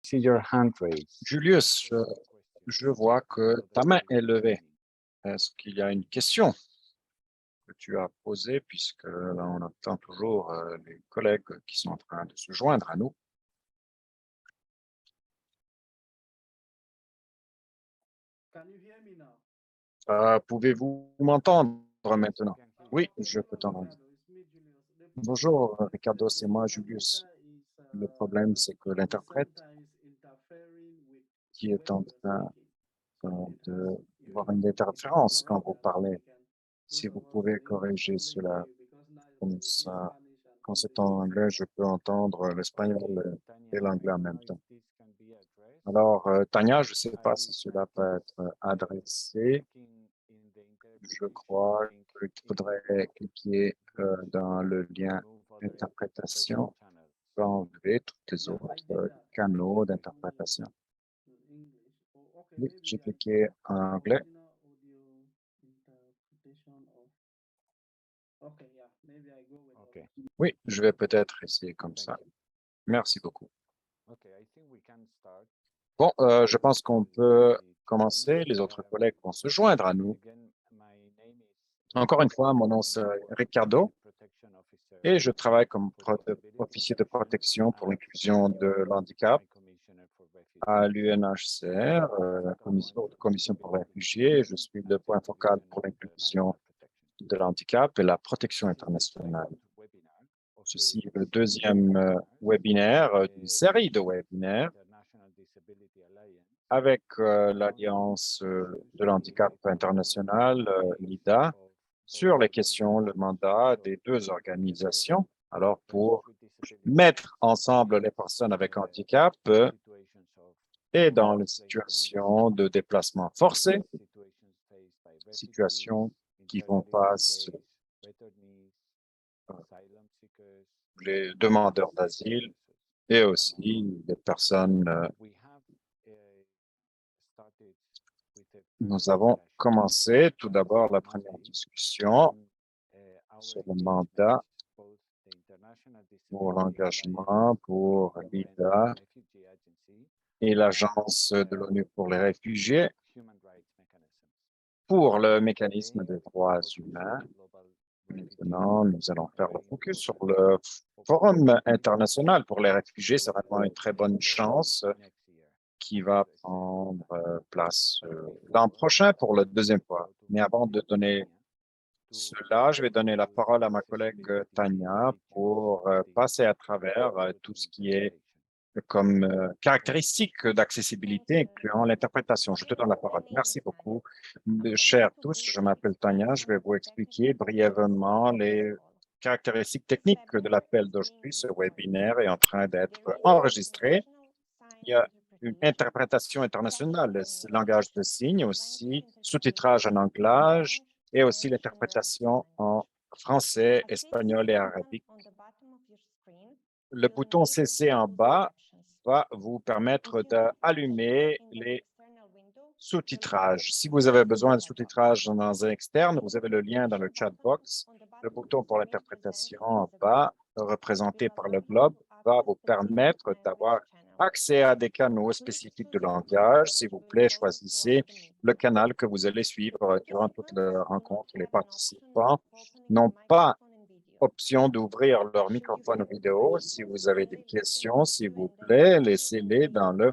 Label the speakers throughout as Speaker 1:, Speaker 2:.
Speaker 1: see your hand raised.
Speaker 2: Julius, je vois que ta main est levée. Est-ce qu'il y a une question que tu as posée, puisque là, on attend toujours les collègues qui sont en train de se joindre à nous. Pouvez-vous m'entendre maintenant? Oui, je peux t'entendre. Bonjour, Ricardo, c'est moi, Julius. Le problème, c'est que l'interprète qui est en train de voir une interférence quand vous parlez, si vous pouvez corriger cela comme ça, quand c'est en anglais, je peux entendre l'espagnol et l'anglais en même temps. Alors, Tania, je ne sais pas si cela peut être adressé. Je crois qu'il faudrait cliquer dans le lien interprétation pour enlever tous les autres canaux d'interprétation. Oui, j'ai cliqué en anglais.
Speaker 1: Okay.
Speaker 2: Oui, je vais peut-être essayer comme ça. Merci beaucoup.
Speaker 1: Okay, I think we can start.
Speaker 2: Bon, je pense qu'on peut commencer. Les autres collègues vont se joindre à nous.
Speaker 1: Again, my name is
Speaker 2: Encore une fois, mon nom c'est Ricardo
Speaker 1: Protection Officer
Speaker 2: et je travaille comme
Speaker 1: Accessibility
Speaker 2: officier de protection pour
Speaker 1: at
Speaker 2: l'inclusion de l'handicap
Speaker 1: High Commissioner for
Speaker 2: à
Speaker 1: Refugees.
Speaker 2: l'UNHCR, la commission pour les réfugiés. Je suis le point focal pour l'inclusion de l'handicap et la protection internationale. Ceci est le deuxième webinaire d'une série de webinaires avec l'Alliance de l'handicap international, LIDA, sur les questions, le mandat des deux organisations. Alors, pour mettre ensemble les personnes avec handicap et dans les situations de déplacement forcé, situations qui font face les demandeurs d'asile et aussi les personnes. Nous avons commencé tout d'abord la première discussion sur le mandat pour l'engagement pour l'IDA et l'Agence de l'ONU pour les réfugiés pour le mécanisme des droits humains. Maintenant, nous allons faire le focus sur le Forum international pour les réfugiés. C'est vraiment une très bonne chance qui va prendre place l'an prochain pour le deuxième fois. Mais avant de donner cela, je vais donner la parole à ma collègue Tania pour passer à travers tout ce qui est comme caractéristique d'accessibilité, incluant l'interprétation. Je te donne la parole. Merci beaucoup. Chers tous, je m'appelle Tania. Je vais vous expliquer brièvement les caractéristiques techniques de l'appel d'aujourd'hui. Ce webinaire est en train d'être enregistré. Il y a une interprétation internationale, le langage de signes aussi, sous-titrage en anglais et aussi l'interprétation en français, espagnol et arabique. Le bouton CC en bas va vous permettre d'allumer les sous-titrages. Si vous avez besoin de sous-titrage dans un externe, vous avez le lien dans le chat box. Le bouton pour l'interprétation en bas, représenté par le globe, va vous permettre d'avoir accès à des canaux spécifiques de langage. S'il vous plaît, choisissez le canal que vous allez suivre durant toute la rencontre. Les participants n'ont pas option d'ouvrir leur microphone vidéo. Si vous avez des questions, s'il vous plaît, laissez-les dans le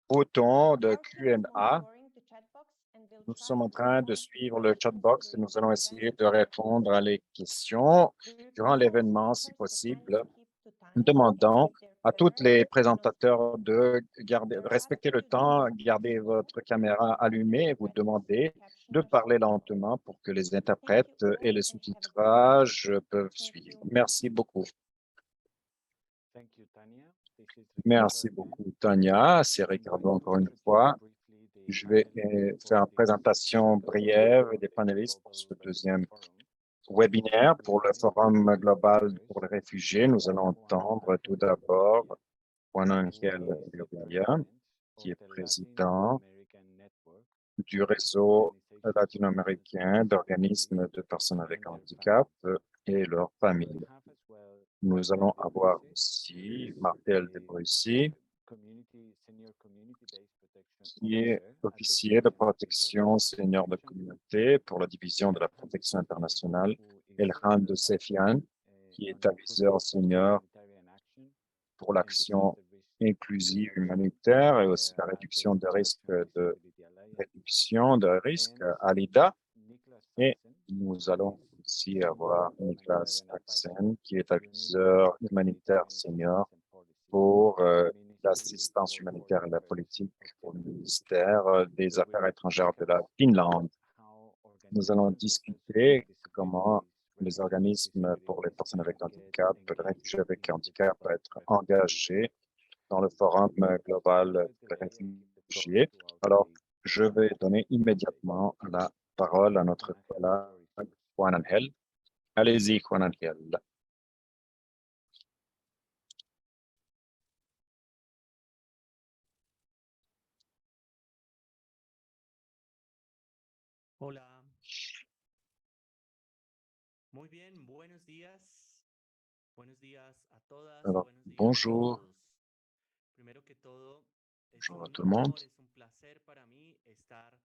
Speaker 2: bouton de Q&A. Nous sommes en train de suivre le chat box et nous allons essayer de répondre à les questions durant l'événement, si possible. Nous demandons à tous les présentateurs de respecter le temps, garder votre caméra allumée et vous demandez de parler lentement pour que les interprètes et les sous-titrages peuvent suivre. Merci beaucoup. Merci beaucoup, Tania. C'est Ricardo encore une fois. Je vais faire une présentation brève des panélistes pour ce deuxième webinaire pour le Forum global pour les réfugiés. Nous allons entendre tout d'abord Juan Ángel Llovilla, qui est président du réseau latino-américain d'organismes de personnes avec handicap et leurs familles. Nous allons avoir aussi Martel de Brucy, qui est officier de protection senior de communauté pour la division de la protection internationale, Elhan de Sefian, qui est aviseur senior pour l'action inclusive humanitaire et aussi la réduction de risque à l'IDA. Et nous allons aussi avoir Niklas Axen, qui est aviseur humanitaire senior pour l'assistance humanitaire et la politique au ministère des Affaires étrangères de la Finlande. Nous allons discuter comment les organismes pour les personnes avec handicap, les réfugiés avec handicap, peuvent être engagés dans le Forum global des réfugiés. Alors, je vais donner immédiatement la parole à notre collègue Juan Angel. Allez-y, Juan Angel.
Speaker 3: Hola. Muy bien, buenos días. Buenos días a todas,
Speaker 2: Alors,
Speaker 3: buenos días a
Speaker 2: bonjour.
Speaker 3: todos. Primero que todo, es
Speaker 2: Bonjour à
Speaker 3: un
Speaker 2: tout le monde.
Speaker 3: honor, es un placer para mí estar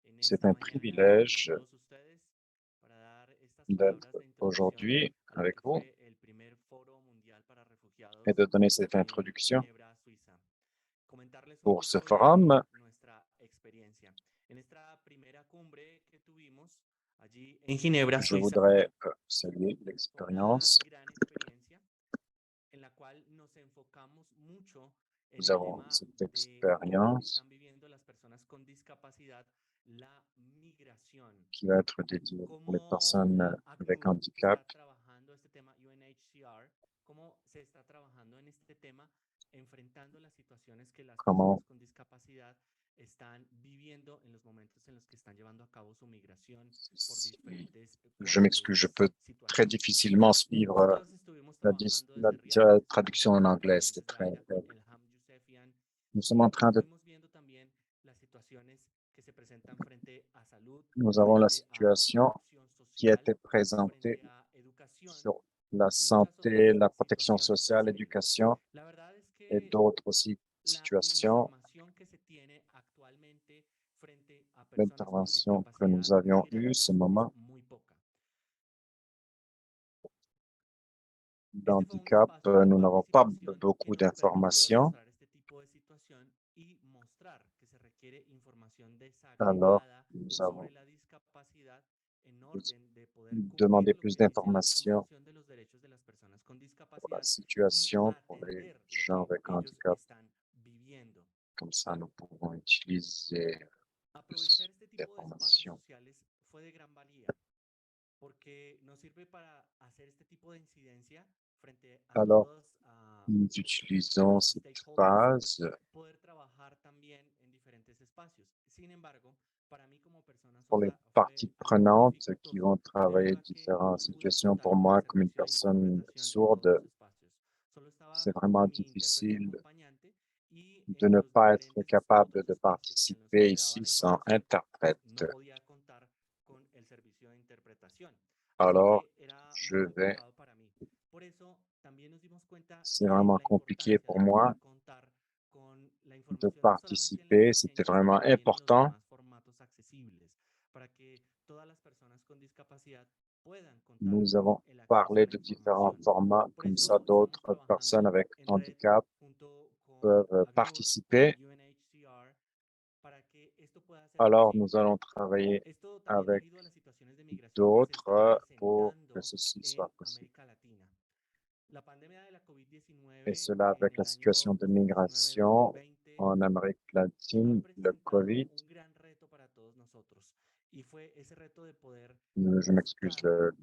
Speaker 3: en
Speaker 2: C'est
Speaker 3: esta
Speaker 2: un
Speaker 3: mañana
Speaker 2: privilège
Speaker 3: con todos ustedes para dar estas palabras
Speaker 2: d'être
Speaker 3: de introducción
Speaker 2: aujourd'hui
Speaker 3: a lo
Speaker 2: avec
Speaker 3: que
Speaker 2: vous
Speaker 3: fue el primer foro mundial para refugiados
Speaker 2: et de donner cette
Speaker 3: en
Speaker 2: introduction
Speaker 3: Ginebra, Suiza. Comentarles un
Speaker 2: pour ce
Speaker 3: poco
Speaker 2: forum.
Speaker 3: de nuestra experiencia. En esta primera cumbre que tuvimos allí en Ginebra,
Speaker 2: Je
Speaker 3: Suiza,
Speaker 2: voudrais saluer
Speaker 3: una
Speaker 2: l'expérience.
Speaker 3: gran experiencia en la cual nos enfocamos mucho en
Speaker 2: Nous
Speaker 3: el
Speaker 2: avons
Speaker 3: tema
Speaker 2: cette
Speaker 3: de cómo
Speaker 2: expérience
Speaker 3: están viviendo las personas con discapacidad la migración,
Speaker 2: qui va être dédiée pour les
Speaker 3: cómo
Speaker 2: personnes avec
Speaker 3: ACNUR
Speaker 2: handicap,
Speaker 3: está trabajando este tema, UNHCR, cómo se está trabajando en este tema, enfrentando las situaciones que las
Speaker 2: comment
Speaker 3: personas con discapacidad están viviendo en los momentos en los que están llevando a cabo su migración por diferentes
Speaker 2: je m'excuse, je peux très
Speaker 3: situaciones.
Speaker 2: difficilement suivre
Speaker 3: Nosotros estuvimos trabajando desde Riyadh
Speaker 2: traduction en anglais.
Speaker 3: en
Speaker 2: C'est très.
Speaker 3: Israel con Elham Yousefian
Speaker 2: Nous sommes en
Speaker 3: y
Speaker 2: train de.
Speaker 3: estuvimos viendo también las situaciones que se presentan frente a salud,
Speaker 2: Nous avons la
Speaker 3: frente a
Speaker 2: situation
Speaker 3: inclusión
Speaker 2: qui a
Speaker 3: social,
Speaker 2: été présentée
Speaker 3: frente a educación
Speaker 2: sur la
Speaker 3: y muchas
Speaker 2: santé,
Speaker 3: otras
Speaker 2: la protection
Speaker 3: situaciones
Speaker 2: sociale,
Speaker 3: posibles.
Speaker 2: l'éducation
Speaker 3: La verdad es
Speaker 2: et
Speaker 3: que
Speaker 2: d'autres aussi
Speaker 3: la
Speaker 2: situations
Speaker 3: información que se tiene actualmente frente a personas con
Speaker 2: d'intervention que
Speaker 3: discapacidad
Speaker 2: nous avions eues
Speaker 3: migrantes
Speaker 2: ce
Speaker 3: es
Speaker 2: moment
Speaker 3: muy poca. Este fue un
Speaker 2: d'handicap.
Speaker 3: espacio de
Speaker 2: Nous n'avons pas
Speaker 3: participación que
Speaker 2: beaucoup
Speaker 3: nos permitió
Speaker 2: d'informations.
Speaker 3: demostrar este tipo de situación y mostrar que se requiere información
Speaker 2: Alors,
Speaker 3: desagregada
Speaker 2: nous
Speaker 3: sobre
Speaker 2: avons
Speaker 3: la discapacidad en orden de poder
Speaker 2: demandé
Speaker 3: cumplir lo
Speaker 2: plus
Speaker 3: que dice la
Speaker 2: d'informations
Speaker 3: Convención de los Derechos de las Personas con
Speaker 2: pour la
Speaker 3: Discapacidad y
Speaker 2: situation pour les
Speaker 3: atender lo
Speaker 2: gens
Speaker 3: que
Speaker 2: avec
Speaker 3: ellos
Speaker 2: handicap.
Speaker 3: están viviendo.
Speaker 2: Comme ça, nous pouvons utiliser
Speaker 3: Aprovechar este tipo de espacios
Speaker 2: d'informations.
Speaker 3: sociales fue de gran valía porque nos sirve para hacer este tipo de incidencia frente a
Speaker 2: Alors,
Speaker 3: todos
Speaker 2: nous utilisons
Speaker 3: los
Speaker 2: cette
Speaker 3: stakeholders,
Speaker 2: phase
Speaker 3: poder trabajar también en diferentes espacios. Sin embargo, para mí como persona
Speaker 2: pour les
Speaker 3: sorda
Speaker 2: parties
Speaker 3: fue algo
Speaker 2: prenantes qui
Speaker 3: dificultoso
Speaker 2: vont travailler
Speaker 3: debido a que
Speaker 2: différentes
Speaker 3: no pude
Speaker 2: situations.
Speaker 3: contar
Speaker 2: Pour
Speaker 3: con el
Speaker 2: moi, comme une
Speaker 3: servicio de
Speaker 2: personne
Speaker 3: interpretación en todos
Speaker 2: sourde,
Speaker 3: los espacios. Solo estaba
Speaker 2: c'est vraiment
Speaker 3: mi intérprete
Speaker 2: difficile
Speaker 3: acompañante y
Speaker 2: de ne
Speaker 3: en los
Speaker 2: pas être
Speaker 3: diferentes
Speaker 2: capable
Speaker 3: otros
Speaker 2: de
Speaker 3: espacios en los que
Speaker 2: participer
Speaker 3: se daba
Speaker 2: ici
Speaker 3: la
Speaker 2: sans
Speaker 3: información, pues
Speaker 2: interprète.
Speaker 3: no podía contar con el servicio de interpretación. Así
Speaker 2: Alors,
Speaker 3: que era
Speaker 2: je
Speaker 3: muy
Speaker 2: vais,
Speaker 3: complicado para mí. Por eso también nos dimos cuenta
Speaker 2: c'est
Speaker 3: de
Speaker 2: vraiment
Speaker 3: la
Speaker 2: compliqué
Speaker 3: importancia
Speaker 2: pour
Speaker 3: de
Speaker 2: moi
Speaker 3: poder contar con la
Speaker 2: de
Speaker 3: información no solamente en
Speaker 2: participer.
Speaker 3: lengua de
Speaker 2: C'était
Speaker 3: señas, sino
Speaker 2: vraiment
Speaker 3: también en los
Speaker 2: important
Speaker 3: demás formatos accesibles, para que todas las personas con discapacidad puedan contar
Speaker 2: Nous
Speaker 3: con
Speaker 2: avons
Speaker 3: el acceso a
Speaker 2: parlé
Speaker 3: la
Speaker 2: de différents
Speaker 3: información.
Speaker 2: formats,
Speaker 3: Por
Speaker 2: comme ça
Speaker 3: eso estamos
Speaker 2: d'autres personnes
Speaker 3: trabajando
Speaker 2: avec
Speaker 3: en red
Speaker 2: handicap
Speaker 3: junto con
Speaker 2: peuvent
Speaker 3: ACNUR, con
Speaker 2: participer.
Speaker 3: UNHCR, para que esto pueda ser
Speaker 2: Alors,
Speaker 3: posible.
Speaker 2: nous allons travailler
Speaker 3: Esto también
Speaker 2: avec
Speaker 3: debido a las situaciones de migración que se están
Speaker 2: d'autres pour que
Speaker 3: presentando
Speaker 2: ceci soit
Speaker 3: en
Speaker 2: possible.
Speaker 3: América Latina. La pandemia de la
Speaker 2: Et
Speaker 3: COVID-19
Speaker 2: cela
Speaker 3: en
Speaker 2: avec
Speaker 3: el
Speaker 2: la
Speaker 3: año
Speaker 2: situation de migration
Speaker 3: 2019-2020
Speaker 2: en Amérique
Speaker 3: ha
Speaker 2: latine, le
Speaker 3: presentado
Speaker 2: COVID.
Speaker 3: un gran reto para todos nosotros y fue ese reto de poder
Speaker 2: Je m'excuse,
Speaker 3: buscar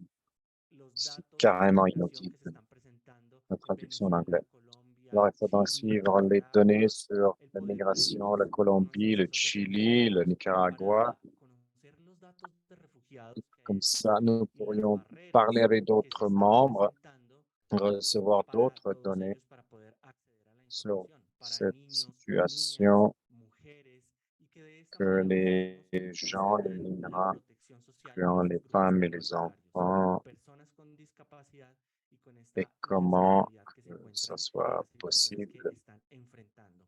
Speaker 3: los
Speaker 2: c'est
Speaker 3: datos de
Speaker 2: carrément
Speaker 3: migración que se
Speaker 2: inaudible,
Speaker 3: están presentando
Speaker 2: la
Speaker 3: en
Speaker 2: traduction en anglais.
Speaker 3: Venezuela,
Speaker 2: Alors,
Speaker 3: Colombia,
Speaker 2: il faudra
Speaker 3: Chile,
Speaker 2: suivre les données
Speaker 3: Nicaragua,
Speaker 2: sur
Speaker 3: el
Speaker 2: la
Speaker 3: poder
Speaker 2: migration, la
Speaker 3: unirnos con
Speaker 2: Colombie,
Speaker 3: nuestros
Speaker 2: le Chili, le
Speaker 3: asociaciones
Speaker 2: Nicaragua.
Speaker 3: para conocer los datos de refugiados que hay
Speaker 2: Comme
Speaker 3: en ese
Speaker 2: ça,
Speaker 3: país
Speaker 2: nous
Speaker 3: y las
Speaker 2: pourrions parler
Speaker 3: barreras
Speaker 2: avec
Speaker 3: que se
Speaker 2: d'autres
Speaker 3: están
Speaker 2: membres,
Speaker 3: presentando
Speaker 2: recevoir
Speaker 3: para
Speaker 2: d'autres
Speaker 3: todos
Speaker 2: données
Speaker 3: ellos para poder acceder a la
Speaker 2: sur
Speaker 3: información, para
Speaker 2: cette
Speaker 3: niños, niñas,
Speaker 2: situation
Speaker 3: mujeres, y que de esta
Speaker 2: que
Speaker 3: manera
Speaker 2: les
Speaker 3: pudiésemos
Speaker 2: gens, les
Speaker 3: extender la
Speaker 2: migrants,
Speaker 3: protección social a
Speaker 2: incluant
Speaker 3: esos
Speaker 2: les
Speaker 3: grupos
Speaker 2: femmes et les
Speaker 3: prioritarios,
Speaker 2: enfants,
Speaker 3: personas con discapacidad y con
Speaker 2: et
Speaker 3: esta
Speaker 2: comment
Speaker 3: necesidad que se
Speaker 2: que ça
Speaker 3: encuentran en
Speaker 2: soit
Speaker 3: las situaciones que
Speaker 2: possible.
Speaker 3: están enfrentando.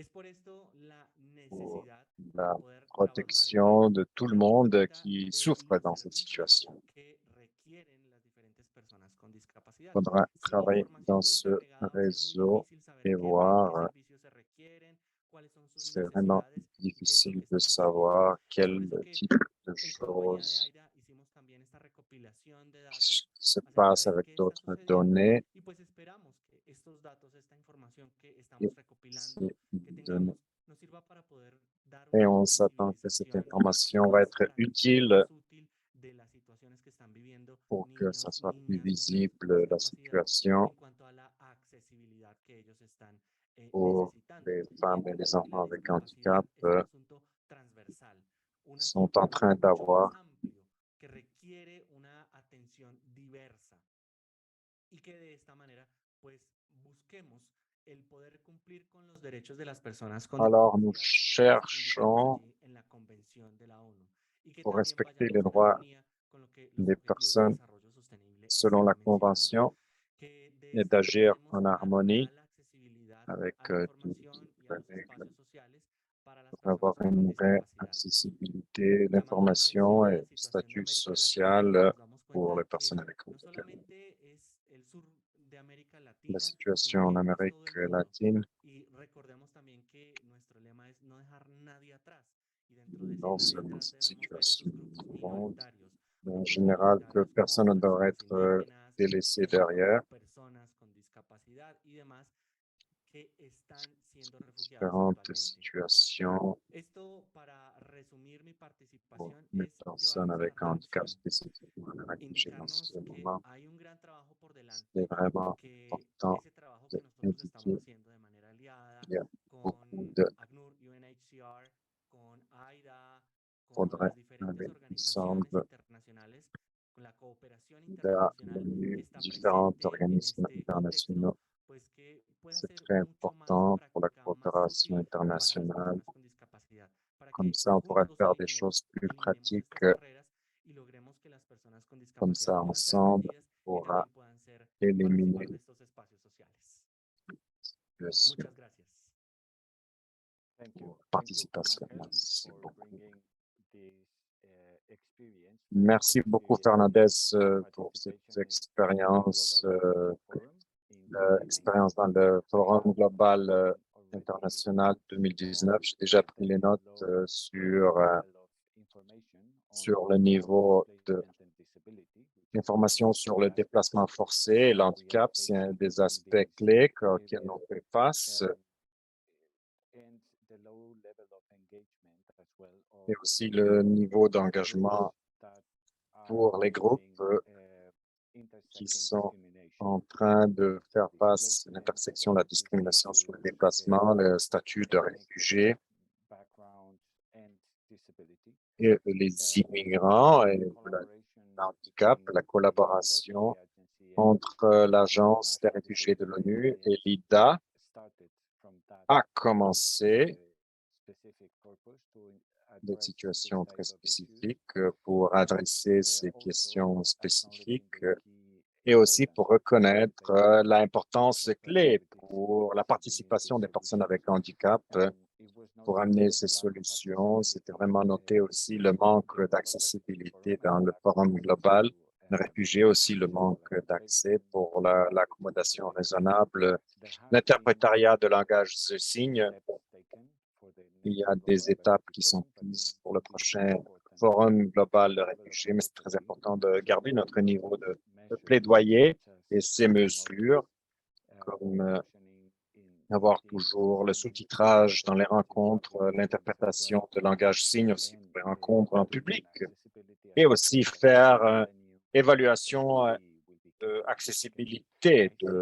Speaker 3: Es por esto la
Speaker 2: pour
Speaker 3: necesidad
Speaker 2: la
Speaker 3: de poder trabajar
Speaker 2: protection de tout le monde
Speaker 3: política
Speaker 2: qui
Speaker 3: de
Speaker 2: souffre
Speaker 3: los
Speaker 2: dans cette
Speaker 3: servicios
Speaker 2: situation.
Speaker 3: que requieren las diferentes personas con discapacidad.
Speaker 2: Il faudra
Speaker 3: Sin
Speaker 2: travailler dans
Speaker 3: información
Speaker 2: ce
Speaker 3: desagregada es muy
Speaker 2: réseau
Speaker 3: difícil saber
Speaker 2: et
Speaker 3: qué
Speaker 2: voir,
Speaker 3: servicios se requieren, cuáles son sus
Speaker 2: c'est vraiment
Speaker 3: necesidades y qué es lo
Speaker 2: difficile
Speaker 3: que
Speaker 2: de
Speaker 3: está sucediendo.
Speaker 2: savoir
Speaker 3: Es por
Speaker 2: quel
Speaker 3: eso que
Speaker 2: type de
Speaker 3: en compañía de
Speaker 2: choses
Speaker 3: AIDA hicimos también esta recopilación de datos
Speaker 2: se
Speaker 3: acerca
Speaker 2: passe
Speaker 3: de
Speaker 2: avec
Speaker 3: qué está
Speaker 2: d'autres
Speaker 3: sucediendo
Speaker 2: données
Speaker 3: y pues esperamos que estos datos, esta información que
Speaker 2: et
Speaker 3: estamos recopilando,
Speaker 2: ces
Speaker 3: que
Speaker 2: données.
Speaker 3: tengamos, nos sirva para poder dar
Speaker 2: Et
Speaker 3: una
Speaker 2: on s'attend que cette
Speaker 3: visibilización
Speaker 2: information va
Speaker 3: más
Speaker 2: être
Speaker 3: práctica,
Speaker 2: utile
Speaker 3: más útil de las situaciones que están viviendo
Speaker 2: pour que ça
Speaker 3: niños,
Speaker 2: soit plus
Speaker 3: niñas, mujeres con
Speaker 2: visible la
Speaker 3: discapacidad
Speaker 2: situation
Speaker 3: en cuanto a la accesibilidad que ellos están
Speaker 2: pour
Speaker 3: necesitando.
Speaker 2: les
Speaker 3: Y
Speaker 2: femmes et les
Speaker 3: entender que la
Speaker 2: enfants avec handicap
Speaker 3: discapacidad es un asunto transversal, un
Speaker 2: sont en
Speaker 3: asunto
Speaker 2: train
Speaker 3: mucho más
Speaker 2: d'avoir
Speaker 3: amplio que requiere una atención diversa y que de esta manera pues busquemos el poder cumplir con los derechos de las personas con
Speaker 2: Alors, nous
Speaker 3: discapacidad como los indicamos
Speaker 2: cherchons,
Speaker 3: allí en la Convención de la ONU y que
Speaker 2: pour
Speaker 3: también
Speaker 2: respecter
Speaker 3: vayamos
Speaker 2: les
Speaker 3: en
Speaker 2: droits
Speaker 3: armonía con lo que los
Speaker 2: des
Speaker 3: objetivos de
Speaker 2: personnes
Speaker 3: desarrollo sostenible
Speaker 2: selon la
Speaker 3: están mencionando,
Speaker 2: Convention
Speaker 3: que de
Speaker 2: et
Speaker 3: esta manera
Speaker 2: d'agir
Speaker 3: demos
Speaker 2: en
Speaker 3: prioridad
Speaker 2: harmonie
Speaker 3: a la accesibilidad
Speaker 2: avec
Speaker 3: a la
Speaker 2: toutes
Speaker 3: información y a
Speaker 2: les
Speaker 3: los
Speaker 2: règles
Speaker 3: espacios sociales para las
Speaker 2: pour avoir
Speaker 3: personas con
Speaker 2: une vraie
Speaker 3: discapacidad.
Speaker 2: accessibilité,
Speaker 3: Llamando la
Speaker 2: l'information
Speaker 3: atención a
Speaker 2: et
Speaker 3: la
Speaker 2: le
Speaker 3: situación de
Speaker 2: statut
Speaker 3: América Latina,
Speaker 2: social
Speaker 3: nos damos
Speaker 2: pour
Speaker 3: cuenta
Speaker 2: les
Speaker 3: que
Speaker 2: personnes avec
Speaker 3: no
Speaker 2: handicap.
Speaker 3: solamente es el sur de América
Speaker 2: La
Speaker 3: Latina, sino
Speaker 2: situation en
Speaker 3: que es todo el
Speaker 2: Amérique
Speaker 3: mundo.
Speaker 2: latine,
Speaker 3: Y recordemos también que nuestro lema es no dejar nadie atrás. Y dentro de ese
Speaker 2: dans
Speaker 3: nadie
Speaker 2: cette
Speaker 3: atrás debemos ver esos
Speaker 2: situation
Speaker 3: grupos
Speaker 2: du monde,
Speaker 3: minoritarios,
Speaker 2: en
Speaker 3: grupos
Speaker 2: général, que
Speaker 3: minoritarios
Speaker 2: personne
Speaker 3: como
Speaker 2: ne doit
Speaker 3: personas
Speaker 2: être
Speaker 3: indígenas,
Speaker 2: délaissé
Speaker 3: como
Speaker 2: derrière.
Speaker 3: personas con discapacidad y demás que están siendo refugiados
Speaker 2: Différentes
Speaker 3: actualmente.
Speaker 2: situations
Speaker 3: Esto, para resumir mi
Speaker 2: pour
Speaker 3: participación,
Speaker 2: les
Speaker 3: es
Speaker 2: personnes
Speaker 3: llevarlos a la
Speaker 2: avec handicap
Speaker 3: reflexión,
Speaker 2: spécifiquement réfugiés dans
Speaker 3: indicarnos
Speaker 2: ce
Speaker 3: que
Speaker 2: moment.
Speaker 3: hay un gran trabajo por
Speaker 2: C'est
Speaker 3: delante y
Speaker 2: vraiment
Speaker 3: que
Speaker 2: important
Speaker 3: ese trabajo que nosotros estamos
Speaker 2: d'indiquer
Speaker 3: haciendo de manera aliada
Speaker 2: qu'il y a beaucoup
Speaker 3: con
Speaker 2: de
Speaker 3: ACNUR, UNHCR, con AIDA, con
Speaker 2: faudrait
Speaker 3: las diferentes
Speaker 2: aller
Speaker 3: organizaciones
Speaker 2: ensemble
Speaker 3: internacionales, con la cooperación
Speaker 2: dans
Speaker 3: internacional,
Speaker 2: les
Speaker 3: está
Speaker 2: différents
Speaker 3: presente en
Speaker 2: organismes
Speaker 3: este contexto,
Speaker 2: internationaux.
Speaker 3: pues que pueda
Speaker 2: C'est
Speaker 3: ser
Speaker 2: très
Speaker 3: mucho más
Speaker 2: important pour la
Speaker 3: práctica, más
Speaker 2: coopération
Speaker 3: útil para las
Speaker 2: internationale.
Speaker 3: personas con discapacidad, para
Speaker 2: Comme
Speaker 3: que
Speaker 2: ça, on pourrait
Speaker 3: juntos
Speaker 2: faire des choses plus
Speaker 3: eliminemos estas
Speaker 2: pratiques.
Speaker 3: barreras y logremos que las personas con
Speaker 2: Comme
Speaker 3: discapacidad
Speaker 2: ça,
Speaker 3: puedan ser
Speaker 2: ensemble,
Speaker 3: atendidas y
Speaker 2: pour
Speaker 3: también puedan
Speaker 2: éliminer
Speaker 3: participar de
Speaker 2: les
Speaker 3: estos espacios sociales.
Speaker 2: situations
Speaker 3: Muchas gracias.
Speaker 1: Thank you.
Speaker 2: pour
Speaker 1: Thank you,
Speaker 2: participation.
Speaker 1: Fernandez,
Speaker 2: Merci
Speaker 1: for
Speaker 2: beaucoup.
Speaker 1: bringing this experience,
Speaker 2: Merci
Speaker 1: first-hand
Speaker 2: beaucoup,
Speaker 1: experience
Speaker 2: Fernandez,
Speaker 1: of
Speaker 2: pour cette
Speaker 1: participation
Speaker 2: expérience,
Speaker 1: in Global Forum in 2019.
Speaker 2: expérience dans le Forum global
Speaker 1: Already
Speaker 2: international
Speaker 1: note
Speaker 2: 2019. J'ai déjà pris les notes
Speaker 1: low level of information
Speaker 2: sur
Speaker 1: on
Speaker 2: le niveau de
Speaker 1: displacement and disability, which is
Speaker 2: l'information sur le
Speaker 1: one of the
Speaker 2: déplacement
Speaker 1: aspects
Speaker 2: forcé et l'handicap. C'est un des aspects clés auxquels on fait face.
Speaker 1: and the low level of engagement as well of
Speaker 2: Et aussi le niveau d'engagement
Speaker 1: that are
Speaker 2: pour les groupes
Speaker 1: facing
Speaker 2: qui
Speaker 1: intersecting
Speaker 2: sont
Speaker 1: discrimination
Speaker 2: en train de faire face à
Speaker 1: displacement
Speaker 2: l'intersection de la discrimination sur le
Speaker 1: to
Speaker 2: déplacement, le statut de
Speaker 1: ethnic
Speaker 2: réfugié
Speaker 1: background and disability.
Speaker 2: et les immigrants et
Speaker 1: Collaboration
Speaker 2: l'handicap, la
Speaker 1: between
Speaker 2: collaboration
Speaker 1: the Refugee Agency and
Speaker 2: entre l'Agence des
Speaker 1: International
Speaker 2: réfugiés de
Speaker 1: Disability
Speaker 2: l'ONU et
Speaker 1: Alliance
Speaker 2: l'IDA
Speaker 1: started from that
Speaker 2: a commencé
Speaker 1: specific purpose to
Speaker 2: des
Speaker 1: address
Speaker 2: situations
Speaker 1: this
Speaker 2: très
Speaker 1: type of issues,
Speaker 2: spécifiques pour adresser ces
Speaker 1: also
Speaker 2: questions
Speaker 1: acknowledging
Speaker 2: spécifiques
Speaker 1: the key
Speaker 2: et aussi pour
Speaker 1: importance of
Speaker 2: reconnaître
Speaker 1: participation
Speaker 2: l'importance
Speaker 1: for persons
Speaker 2: clé
Speaker 1: with
Speaker 2: pour la participation des
Speaker 1: disabilities
Speaker 2: personnes avec
Speaker 1: solutions.
Speaker 2: handicap
Speaker 1: It was
Speaker 2: pour
Speaker 1: noted
Speaker 2: amener
Speaker 1: also
Speaker 2: ces
Speaker 1: the lack of
Speaker 2: solutions. C'était
Speaker 1: accessibility
Speaker 2: vraiment noté aussi le manque
Speaker 1: in the Global Refugee
Speaker 2: d'accessibilité
Speaker 1: Forum and
Speaker 2: dans
Speaker 1: the
Speaker 2: le
Speaker 1: lack of
Speaker 2: forum
Speaker 1: access
Speaker 2: global
Speaker 1: to
Speaker 2: de réfugiés, aussi le
Speaker 1: reasonable
Speaker 2: manque d'accès
Speaker 1: accommodation
Speaker 2: pour
Speaker 1: for people with
Speaker 2: l'accommodation
Speaker 1: disabilities.
Speaker 2: raisonnable.
Speaker 1: There have been
Speaker 2: L'interprétariat de langage de signes,
Speaker 1: steps taken for the
Speaker 2: il y
Speaker 1: next
Speaker 2: a des
Speaker 1: Global
Speaker 2: étapes
Speaker 1: Refugee
Speaker 2: qui sont
Speaker 1: Forum, but
Speaker 2: prises pour le
Speaker 1: it's
Speaker 2: prochain
Speaker 1: important
Speaker 2: forum global de
Speaker 1: the level of
Speaker 2: réfugiés, mais c'est très
Speaker 1: advocacy
Speaker 2: important de garder notre niveau de
Speaker 1: measures
Speaker 2: plaidoyer
Speaker 1: such
Speaker 2: et
Speaker 1: as
Speaker 2: ces mesures, comme
Speaker 1: captioning in
Speaker 2: avoir
Speaker 1: meetings
Speaker 2: toujours le
Speaker 1: and
Speaker 2: sous-titrage dans les
Speaker 1: representing
Speaker 2: rencontres,
Speaker 1: public bodies as well,
Speaker 2: l'interprétation de langage signe aussi
Speaker 1: and
Speaker 2: pour les rencontres en public,
Speaker 1: an accessibility
Speaker 2: et aussi
Speaker 1: assessment of
Speaker 2: faire
Speaker 1: the venue
Speaker 2: évaluation
Speaker 1: will be carried out.
Speaker 2: accessibilité
Speaker 1: I see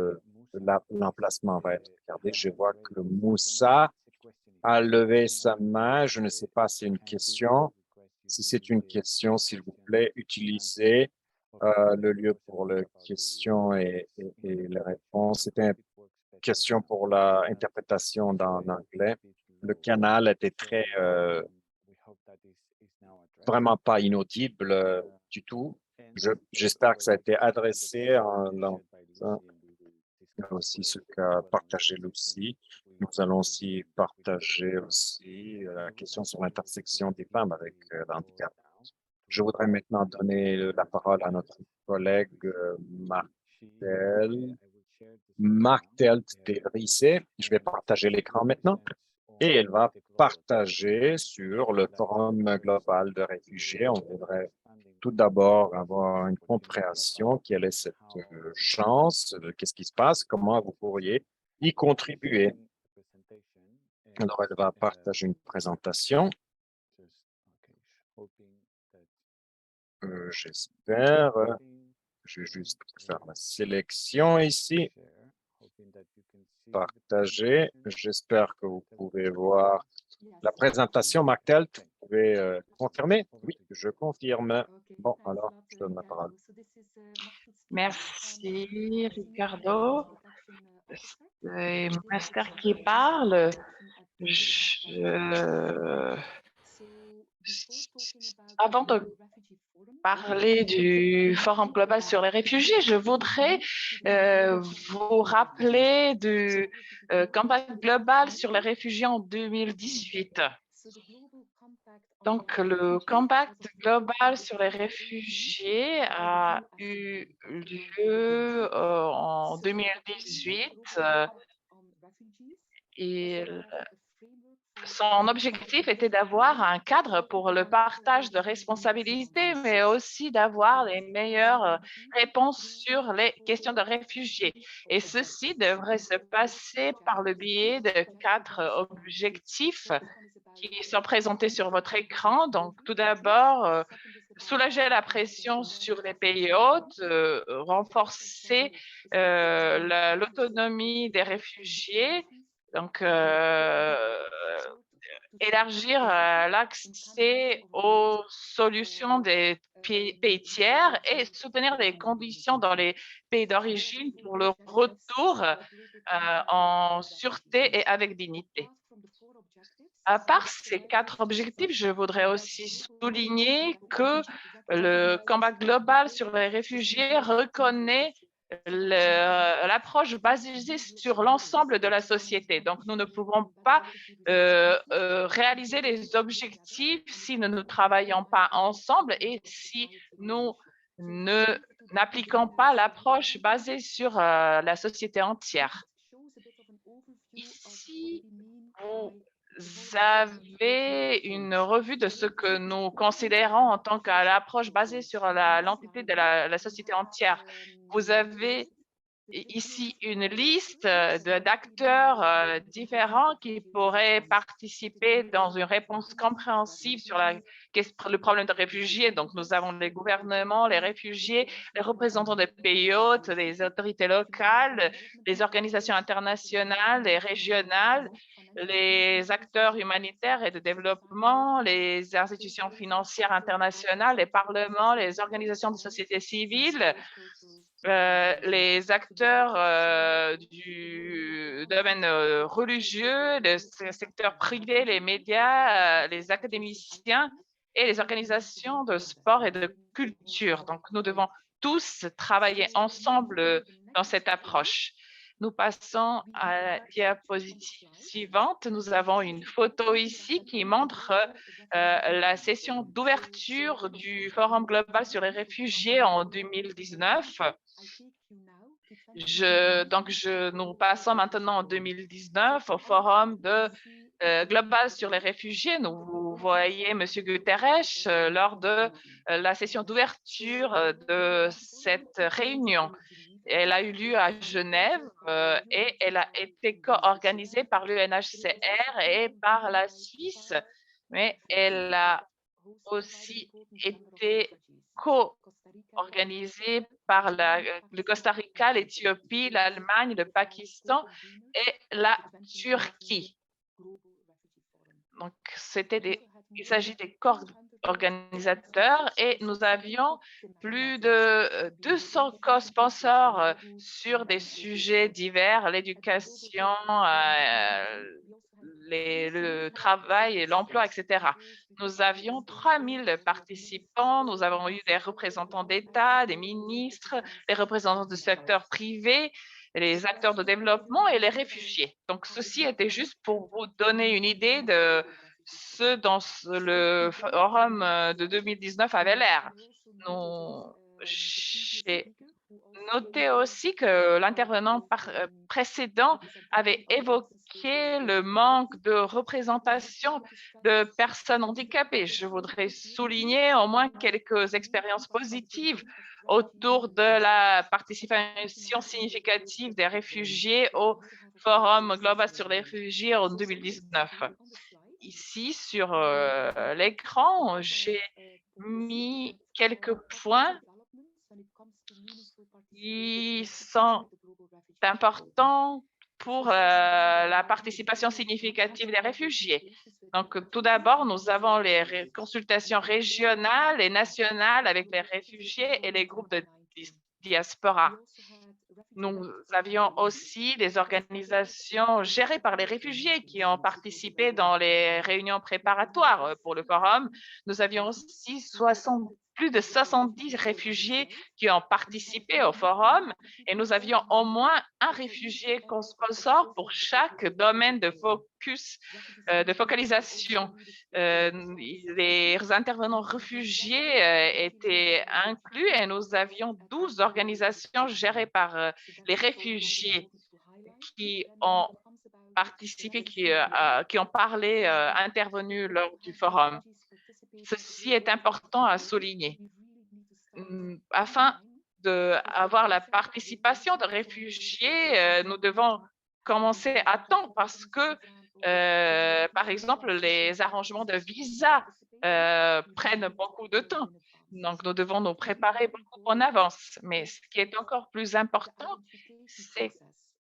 Speaker 2: de
Speaker 1: Musa
Speaker 2: l'emplacement va être regardé. Je vois
Speaker 1: raised.
Speaker 2: que
Speaker 1: I don't know
Speaker 2: Moussa
Speaker 1: if it's a question. If
Speaker 2: a
Speaker 1: it's a
Speaker 2: levé
Speaker 1: question,
Speaker 2: sa main. Je ne sais pas si c'est une
Speaker 1: kindly
Speaker 2: question.
Speaker 1: request you
Speaker 2: Si
Speaker 1: to
Speaker 2: c'est
Speaker 1: use
Speaker 2: une
Speaker 1: the
Speaker 2: question, s'il vous
Speaker 1: question
Speaker 2: plaît,
Speaker 1: and
Speaker 2: utilisez
Speaker 1: answer
Speaker 2: le lieu pour
Speaker 1: questions
Speaker 2: les
Speaker 1: about
Speaker 2: questions et les
Speaker 1: interpretation.
Speaker 2: réponses. C'était
Speaker 1: I
Speaker 2: une
Speaker 1: hope it works better
Speaker 2: question
Speaker 1: now.
Speaker 2: pour
Speaker 1: That
Speaker 2: l'interprétation en
Speaker 1: sound
Speaker 2: anglais.
Speaker 1: a bit
Speaker 2: Le
Speaker 1: low.
Speaker 2: canal était
Speaker 1: So
Speaker 2: très
Speaker 1: we hope that is now addressed.
Speaker 2: vraiment pas inaudible du tout.
Speaker 1: And
Speaker 2: J'espère que ça a été
Speaker 1: the
Speaker 2: adressé
Speaker 1: questions
Speaker 2: en
Speaker 1: shared by Lucy, and we will
Speaker 2: aussi
Speaker 1: discuss
Speaker 2: ce
Speaker 1: as
Speaker 2: qu'a
Speaker 1: well on
Speaker 2: partagé
Speaker 1: the system
Speaker 2: Lucie. Nous allons aussi partager aussi la question sur l'intersection des femmes avec l'handicap. Je voudrais maintenant donner la parole à notre collègue Martel Delrissé. Je vais partager l'écran maintenant et elle va partager sur le Forum global de réfugiés. On voudrait tout d'abord avoir une compréhension, quelle est cette chance, qu'est-ce qui se passe, comment vous pourriez y contribuer. Alors, elle va partager une présentation. J'espère. Je vais juste faire la sélection ici. Partager. J'espère que vous pouvez voir la présentation. Martel, vous pouvez confirmer? Oui, je confirme. Bon, alors, je donne la parole.
Speaker 4: Merci, Ricardo. C'est Master qui parle. Avant de parler du Forum global sur les réfugiés, je voudrais vous rappeler du Compact global sur les réfugiés en 2018. Donc, le Compact global sur les réfugiés a eu lieu en 2018 et son objectif était d'avoir un cadre pour le partage de responsabilités, mais aussi d'avoir les meilleures réponses sur les questions de réfugiés. Et ceci devrait se passer par le biais de 4 objectifs qui sont présentés sur votre écran. Donc, tout d'abord, soulager la pression sur les pays hôtes, renforcer l'autonomie des réfugiés, donc élargir l'accès aux solutions des pays tiers et soutenir les conditions dans les pays d'origine pour le retour en sûreté et avec dignité. À part ces 4 objectifs, je voudrais aussi souligner que le combat global sur les réfugiés reconnaît l'approche basée sur l'ensemble de la société. Donc, nous ne pouvons pas réaliser les objectifs si nous ne travaillons pas ensemble et si nous n'appliquons pas l'approche basée sur la société entière. Ici, vous avez une revue de ce que nous considérons en tant que l'approche basée sur l'entité de la société entière. Vous avez ici une liste d'acteurs différents qui pourraient participer dans une réponse compréhensive sur le problème des réfugiés. Donc, nous avons les gouvernements, les réfugiés, les représentants des pays hôtes, les autorités locales, les organisations internationales et régionales, les acteurs humanitaires et de développement, les institutions financières internationales, les parlements, les organisations de société civile, les acteurs du domaine religieux, le secteur privé, les médias, les académiciens et les organisations de sport et de culture. Donc, nous devons tous travailler ensemble dans cette approche. Nous passons à la diapositive suivante. Nous avons une photo ici qui montre la session d'ouverture du Forum global sur les réfugiés en 2019. Nous passons maintenant en 2019 au Forum global sur les réfugiés. Vous voyez M. Guterres lors de la session d'ouverture de cette réunion. Elle a eu lieu à Genève et elle a été co-organisée par l'UNHCR et par la Suisse, mais elle a aussi été co-organisée par le Costa Rica, l'Éthiopie, l'Allemagne, le Pakistan et la Turquie. Donc, il s'agit des co-organisateurs et nous avions plus de 200 co-sponsors sur des sujets divers, l'éducation, le travail et l'emploi, etc. Nous avions 3000 participants, nous avons eu des représentants d'État, des ministres, des représentants du secteur privé, les acteurs de développement et les réfugiés. Donc, ceci était juste pour vous donner une idée de ce dont le forum de 2019 avait l'air. J'ai noté aussi que l'intervenant précédent avait évoqué le manque de représentation de personnes handicapées. Je voudrais souligner au moins quelques expériences positives autour de la participation significative des réfugiés au Forum global sur les réfugiés en 2019. Ici, sur l'écran, j'ai mis quelques points qui sont importants pour la participation significative des réfugiés. Donc, tout d'abord, nous avons les consultations régionales et nationales avec les réfugiés et les groupes de diaspora. Nous avions aussi des organisations gérées par les réfugiés qui ont participé dans les réunions préparatoires pour le forum. Nous avions aussi plus de 70 réfugiés qui ont participé au forum et nous avions au moins un réfugié sponsor pour chaque domaine de de focalisation. Les intervenants réfugiés étaient inclus et nous avions 12 organisations gérées par les réfugiés qui ont participé, qui ont parlé, intervenu lors du forum. Ceci est important à souligner. Afin d'avoir la participation de réfugiés, nous devons commencer à temps parce que, par exemple, les arrangements de visa prennent beaucoup de temps. Donc, nous devons nous préparer beaucoup en avance. Mais ce qui est encore plus important, c'est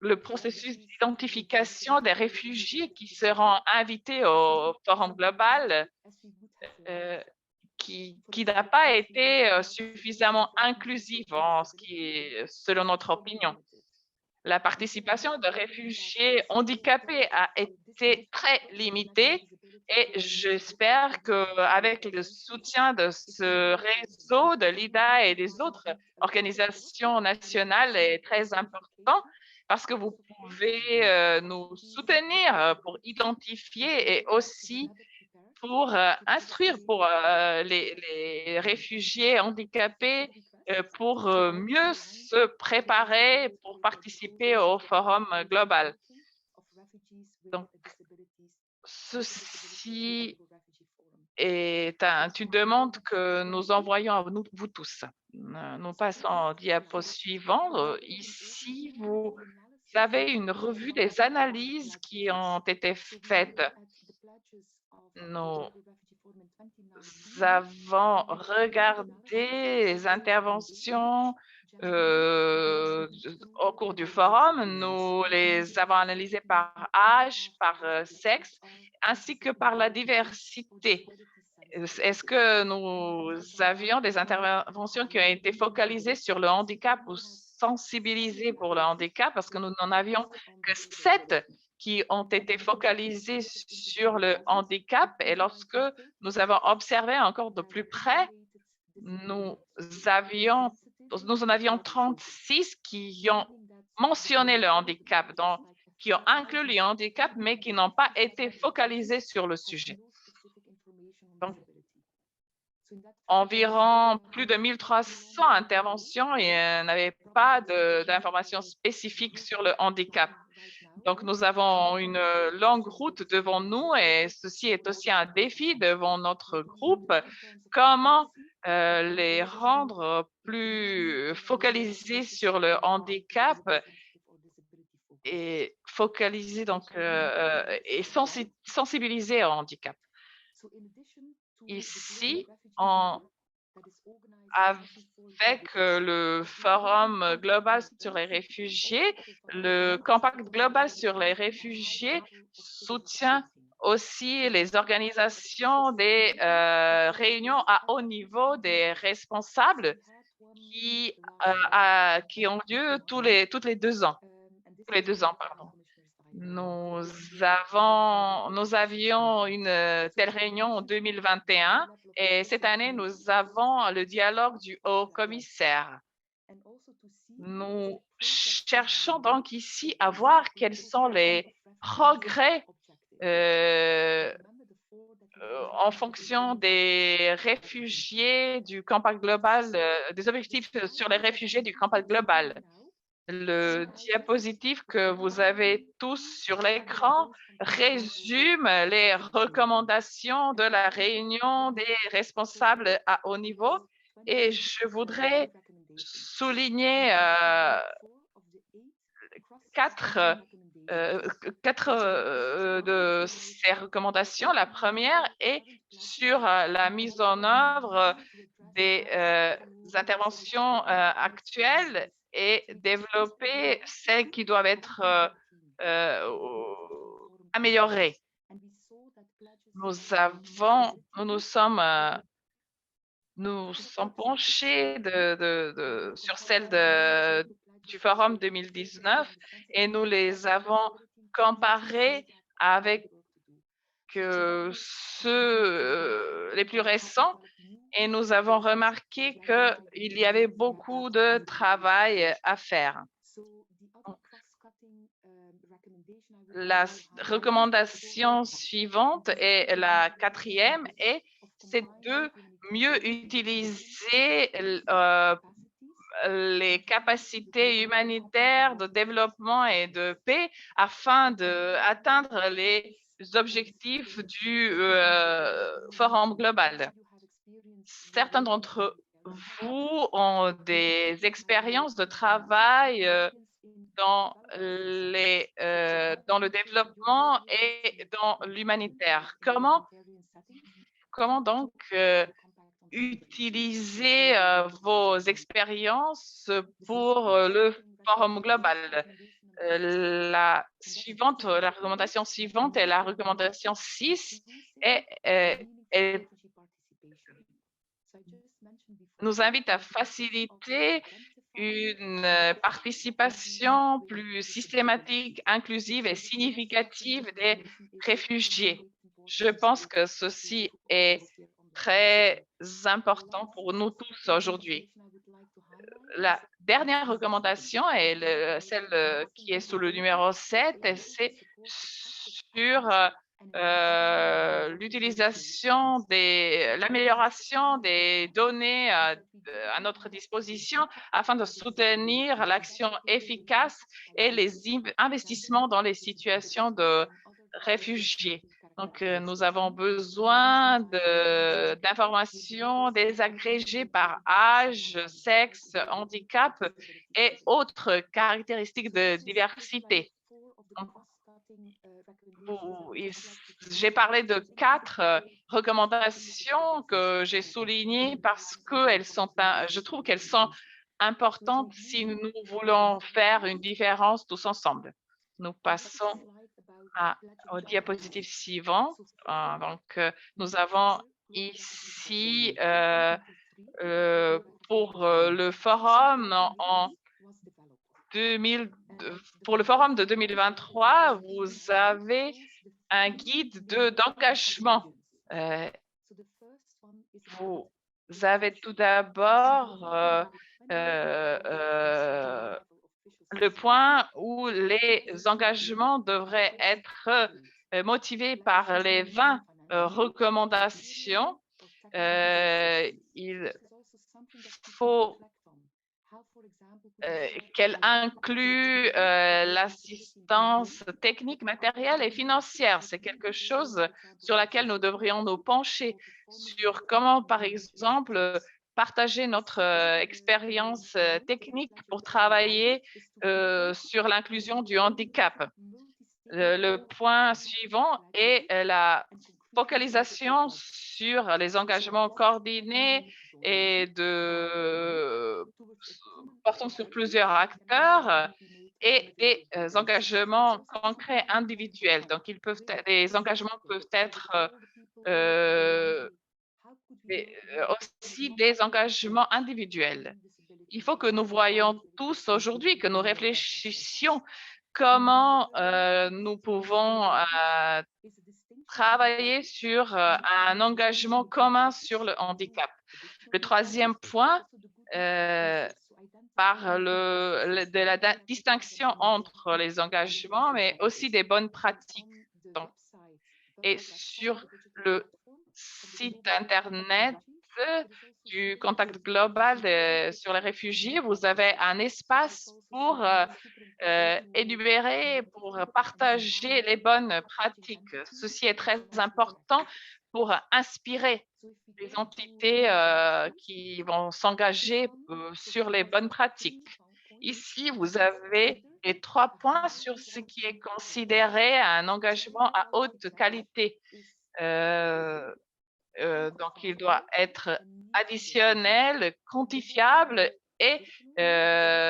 Speaker 4: le processus d'identification des réfugiés qui seront invités au Forum global qui n'a pas été suffisamment inclusif selon notre opinion. La participation de réfugiés handicapés a été très limitée et j'espère qu'avec le soutien de ce réseau de l'IDA et des autres organisations nationales est très important parce que vous pouvez nous soutenir pour identifier et aussi pour instruire pour les réfugiés handicapés pour mieux se préparer pour participer au forum global. Donc, ceci est une demande que nous envoyons à vous tous. Nous passons au diapo suivant. Ici, vous avez une revue des analyses qui ont été faites. Nous avons regardé les interventions au cours du forum. Nous les avons analysées par âge, par sexe, ainsi que par la diversité. Est-ce que nous avions des interventions qui ont été focalisées sur le handicap ou sensibilisées pour le handicap? Parce que nous n'en avions que 7 qui ont été focalisés sur le handicap. Et lorsque nous avons observé encore de plus près, nous en avions 36 qui ont mentionné le handicap, donc qui ont inclus le handicap, mais qui n'ont pas été focalisés sur le sujet. Donc, environ plus de 1300 interventions et n'avait pas d'informations spécifiques sur le handicap. Donc, nous avons une longue route devant nous et ceci est aussi un défi devant notre groupe. Comment les rendre plus focalisés sur le handicap et focaliser donc et sensibiliser au handicap. Ici, avec le Forum global sur les réfugiés, le Compact global sur les réfugiés soutient aussi les organisations des réunions à haut niveau des responsables qui ont lieu tous les 2 ans. Tous les 2 ans, pardon. Nous avions une telle réunion en 2021 et cette année, nous avons le dialogue du haut commissaire. Nous cherchons donc ici à voir quels sont les progrès en fonction des réfugiés du Compact global, des objectifs sur les réfugiés du Compact global. Le diapositive que vous avez tous sur l'écran résume les recommandations de la réunion des responsables à haut niveau et je voudrais souligner quatre de ces recommandations. La première est sur la mise en œuvre des interventions actuelles et développer celles qui doivent être améliorées. Nous sommes penchés sur celles du Forum 2019 et nous les avons comparées avec ceux les plus récents et nous avons remarqué qu'il y avait beaucoup de travail à faire. La recommandation suivante est la quatrième et c'est de mieux utiliser les capacités humanitaires de développement et de paix afin d'atteindre les objectifs du Forum global. Certains d'entre vous ont des expériences de travail dans le développement et dans l'humanitaire. Comment donc utiliser vos expériences pour le Forum global? La recommandation suivante est la recommandation 6 et nous invite à faciliter une participation plus systématique, inclusive et significative des réfugiés. Je pense que ceci est très important pour nous tous aujourd'hui. La dernière recommandation est celle qui est sous le numéro 7, et c'est sur l'amélioration des données à notre disposition afin de soutenir l'action efficace et les investissements dans les situations de réfugiés. Donc, nous avons besoin d'informations désagrégées par âge, sexe, handicap et autres caractéristiques de diversité. J'ai parlé de 4 recommandations que j'ai soulignées parce que je trouve qu'elles sont importantes si nous voulons faire une différence tous ensemble. Nous passons au diapositive suivant. Donc, nous avons ici pour le forum pour le forum de 2023, vous avez un guide d'engagement. Vous avez tout d'abord le point où les engagements devraient être motivés par les 20 recommandations. Il faut qu'elle inclut l'assistance technique, matérielle et financière. C'est quelque chose sur laquelle nous devrions nous pencher, sur comment, par exemple, partager notre expérience technique pour travailler sur l'inclusion du handicap. Le point suivant est la focalisation sur les engagements coordonnés et portant sur plusieurs acteurs et des engagements concrets individuels. Donc, les engagements peuvent être aussi des engagements individuels. Il faut que nous voyions tous aujourd'hui, que nous réfléchissions comment nous pouvons travailler sur un engagement commun sur le handicap. Le troisième point par de la distinction entre les engagements, mais aussi des bonnes pratiques. Donc, et sur le site Internet du Contact Global sur les réfugiés, vous avez un espace pour énumérer, pour partager les bonnes pratiques. Ceci est très important pour inspirer les entités qui vont s'engager sur les bonnes pratiques. Ici, vous avez les 3 points sur ce qui est considéré un engagement à haute qualité. Donc, il doit être additionnel, quantifiable et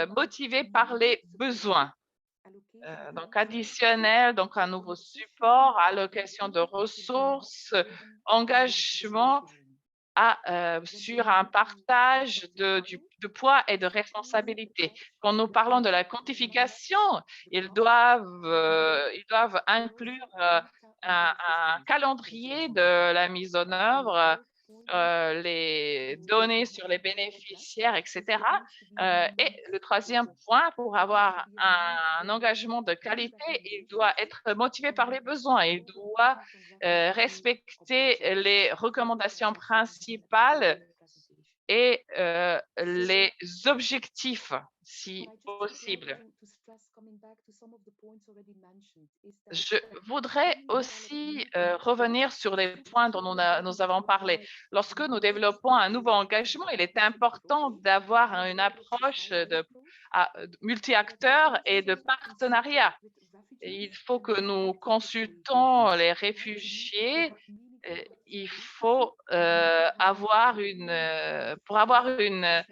Speaker 4: motivé par les besoins. Donc, additionnel, donc un nouveau support, allocation de ressources, engagement sur un partage de poids et de responsabilité. Quand nous parlons de la quantification, ils doivent inclure un calendrier de la mise en œuvre, les données sur les bénéficiaires, etc. Et le 3e point, pour avoir un engagement de qualité, il doit être motivé par les besoins. Il doit respecter les recommandations principales et les objectifs, si possible. Je voudrais aussi revenir sur les points dont nous avons parlé. Lorsque nous développons un nouveau engagement, il est important d'avoir une approche multi-acteurs et de partenariat. Il faut que nous consultons les réfugiés. Il faut pour avoir une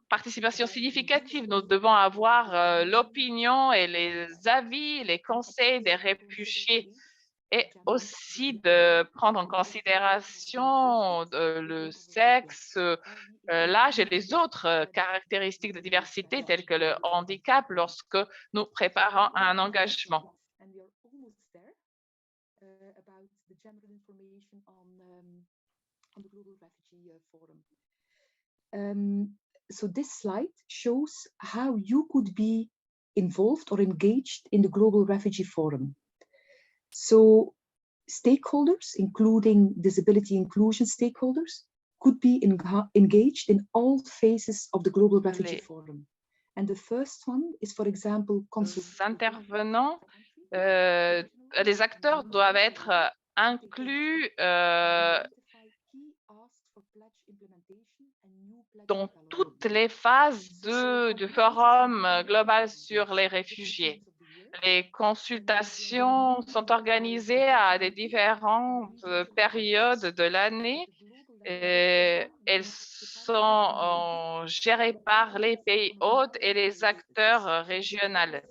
Speaker 4: participation significative, nous devons avoir l'opinion et les avis, les conseils des réfugiés et aussi de prendre en considération le sexe, l'âge et les autres caractéristiques de diversité telles que le handicap lorsque nous préparons un engagement.
Speaker 5: So this slide shows how you could be involved or engaged in the Global Refugee Forum. So stakeholders, including disability inclusion stakeholders, could be engaged in all phases of the Global Refugee Forum. And the first one is, for example,
Speaker 4: intervenants, les acteurs doivent être inclus dans toutes les phases du Forum global sur les réfugiés. Les consultations sont organisées à des différentes périodes de l'année. Elles sont gérées par les pays hôtes et les acteurs régionaux.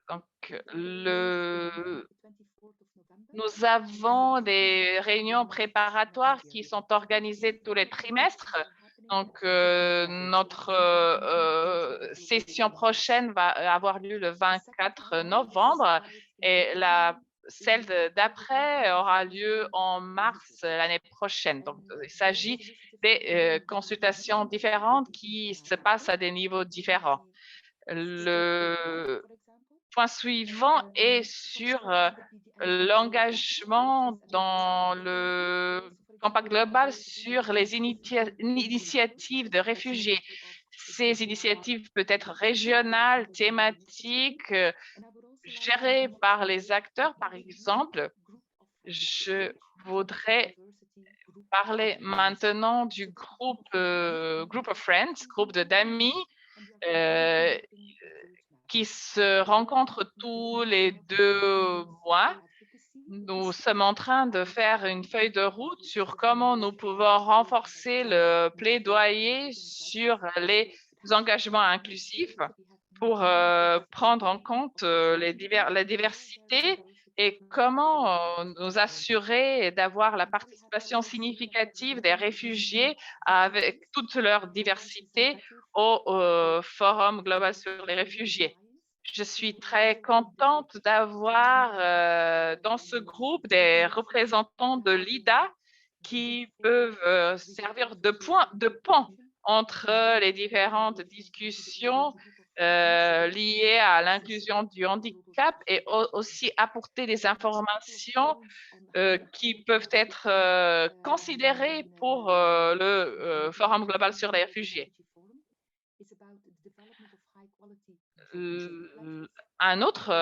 Speaker 4: Donc, nous avons des réunions préparatoires qui sont organisées tous les trimestres. Donc, notre session prochaine va avoir lieu le 24 novembre et celle d'après aura lieu en mars l'année prochaine. Donc, il s'agit des consultations différentes qui se passent à des niveaux différents. Le point suivant est sur l'engagement dans le Compact global sur les initiatives de réfugiés. Ces initiatives peuvent être régionales, thématiques, gérées par les acteurs. Par exemple, je voudrais parler maintenant du group of friends, groupe d'amis, qui se rencontrent tous les 2 mois. Nous sommes en train de faire une feuille de route sur comment nous pouvons renforcer le plaidoyer sur les engagements inclusifs pour prendre en compte la diversité et comment nous assurer d'avoir la participation significative des réfugiés avec toute leur diversité au Forum global sur les réfugiés. Je suis très contente d'avoir dans ce groupe des représentants de l'IDA qui peuvent servir de pont entre les différentes discussions liées à l'inclusion du handicap et aussi apporter des informations qui peuvent être considérées pour le Forum global sur les réfugiés. Un autre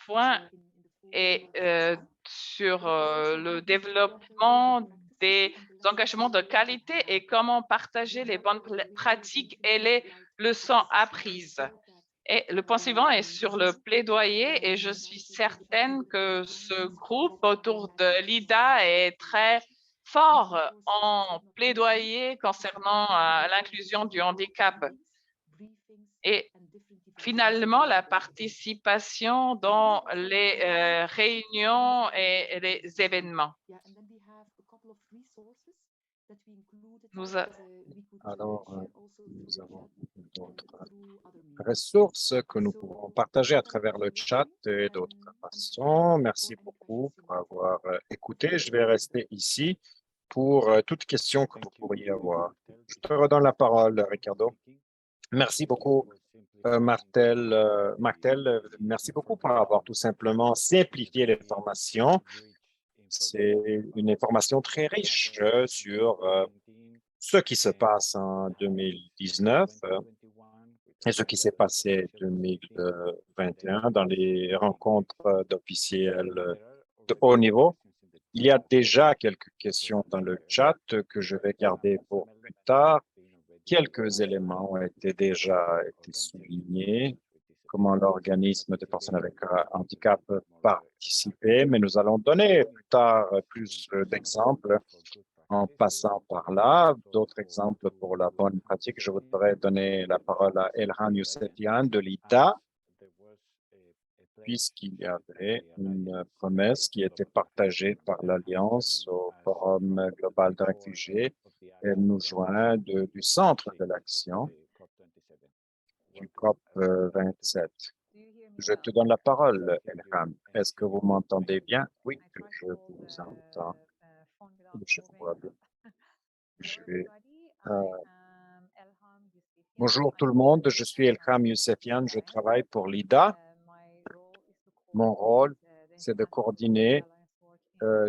Speaker 4: point est sur le développement des engagements de qualité et comment partager les bonnes pratiques et les leçons apprises. Et le point suivant est sur le plaidoyer et je suis certaine que ce groupe autour de l'IDA est très fort en plaidoyer concernant l'inclusion du handicap. Et finalement, la participation dans les réunions et les événements.
Speaker 2: Alors, nous avons d'autres ressources que nous pouvons partager à travers le chat et d'autres façons. Merci beaucoup pour avoir écouté. Je vais rester ici pour toute question que vous pourriez avoir. Je te redonne la parole, Ricardo. Merci beaucoup, Martel. Merci beaucoup pour avoir tout simplement simplifié l'information. C'est une information très riche sur ce qui se passe en 2019 et ce qui s'est passé en 2021 dans les rencontres d'officiels de haut niveau. Il y a déjà quelques questions dans le chat que je vais garder pour plus tard. Quelques éléments ont déjà été soulignés, comment l'organisme de personnes avec handicap peut participer, mais nous allons donner plus tard plus d'exemples en passant par là. D'autres exemples pour la bonne pratique. Je voudrais donner la parole à Elham Yousefian de l'IDA, puisqu'il y avait une promesse qui était partagée par l'Alliance au Forum global de réfugiés. Elle nous joint du centre de l'action du COP 27. Je te donne la parole, Elham. Est-ce que vous m'entendez bien? Oui, je vous entends. Je vois bien. Bonjour tout le monde, je suis Elham Yousefian, je travaille pour l'IDA. Mon rôle, c'est de coordonner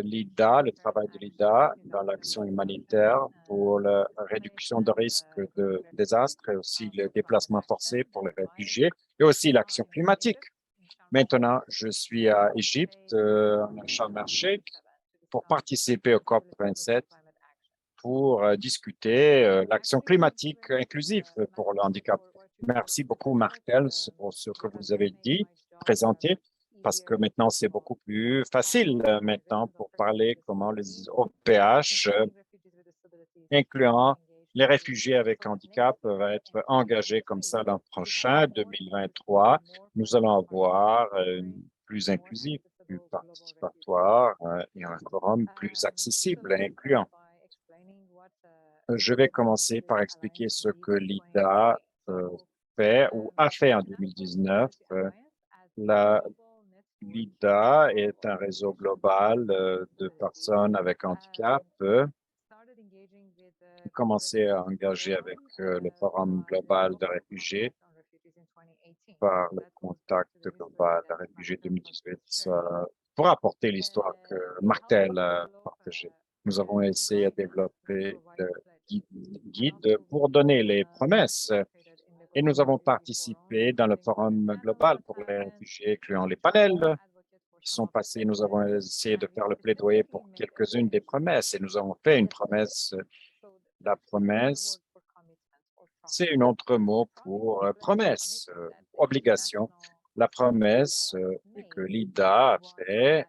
Speaker 2: l'IDA, le travail de l'IDA dans l'action humanitaire pour la réduction de risques de désastres et aussi le déplacement forcé pour les réfugiés et aussi l'action climatique. Maintenant, je suis à Égypte, en Sharm el-Sheikh, pour participer au COP 27 pour discuter l'action climatique inclusive pour le handicap. Merci beaucoup, Martel, pour ce que vous avez dit, présenté, parce que maintenant, c'est beaucoup plus facile maintenant pour parler comment les OPH, incluant les réfugiés avec handicap, peuvent être engagés comme ça l'an prochain, 2023. Nous allons avoir plus inclusif, plus participatoire et un forum plus accessible et incluant. Je vais commencer par expliquer ce que l'IDA fait ou a fait en 2019. L'IDA est un réseau global de personnes avec handicap. Commencé à engager avec le Forum global de réfugiés par le contact global de réfugiés 2018 pour apporter l'histoire que Martel a partagée. Nous avons essayé de développer le guide pour donner les promesses et nous avons participé dans le Forum global pour les réfugiés, incluant les panels qui sont passés. Nous avons essayé de faire le plaidoyer pour quelques-unes des promesses et nous avons fait une promesse. La promesse, c'est un autre mot pour promesse, obligation. La promesse que l'IDA a fait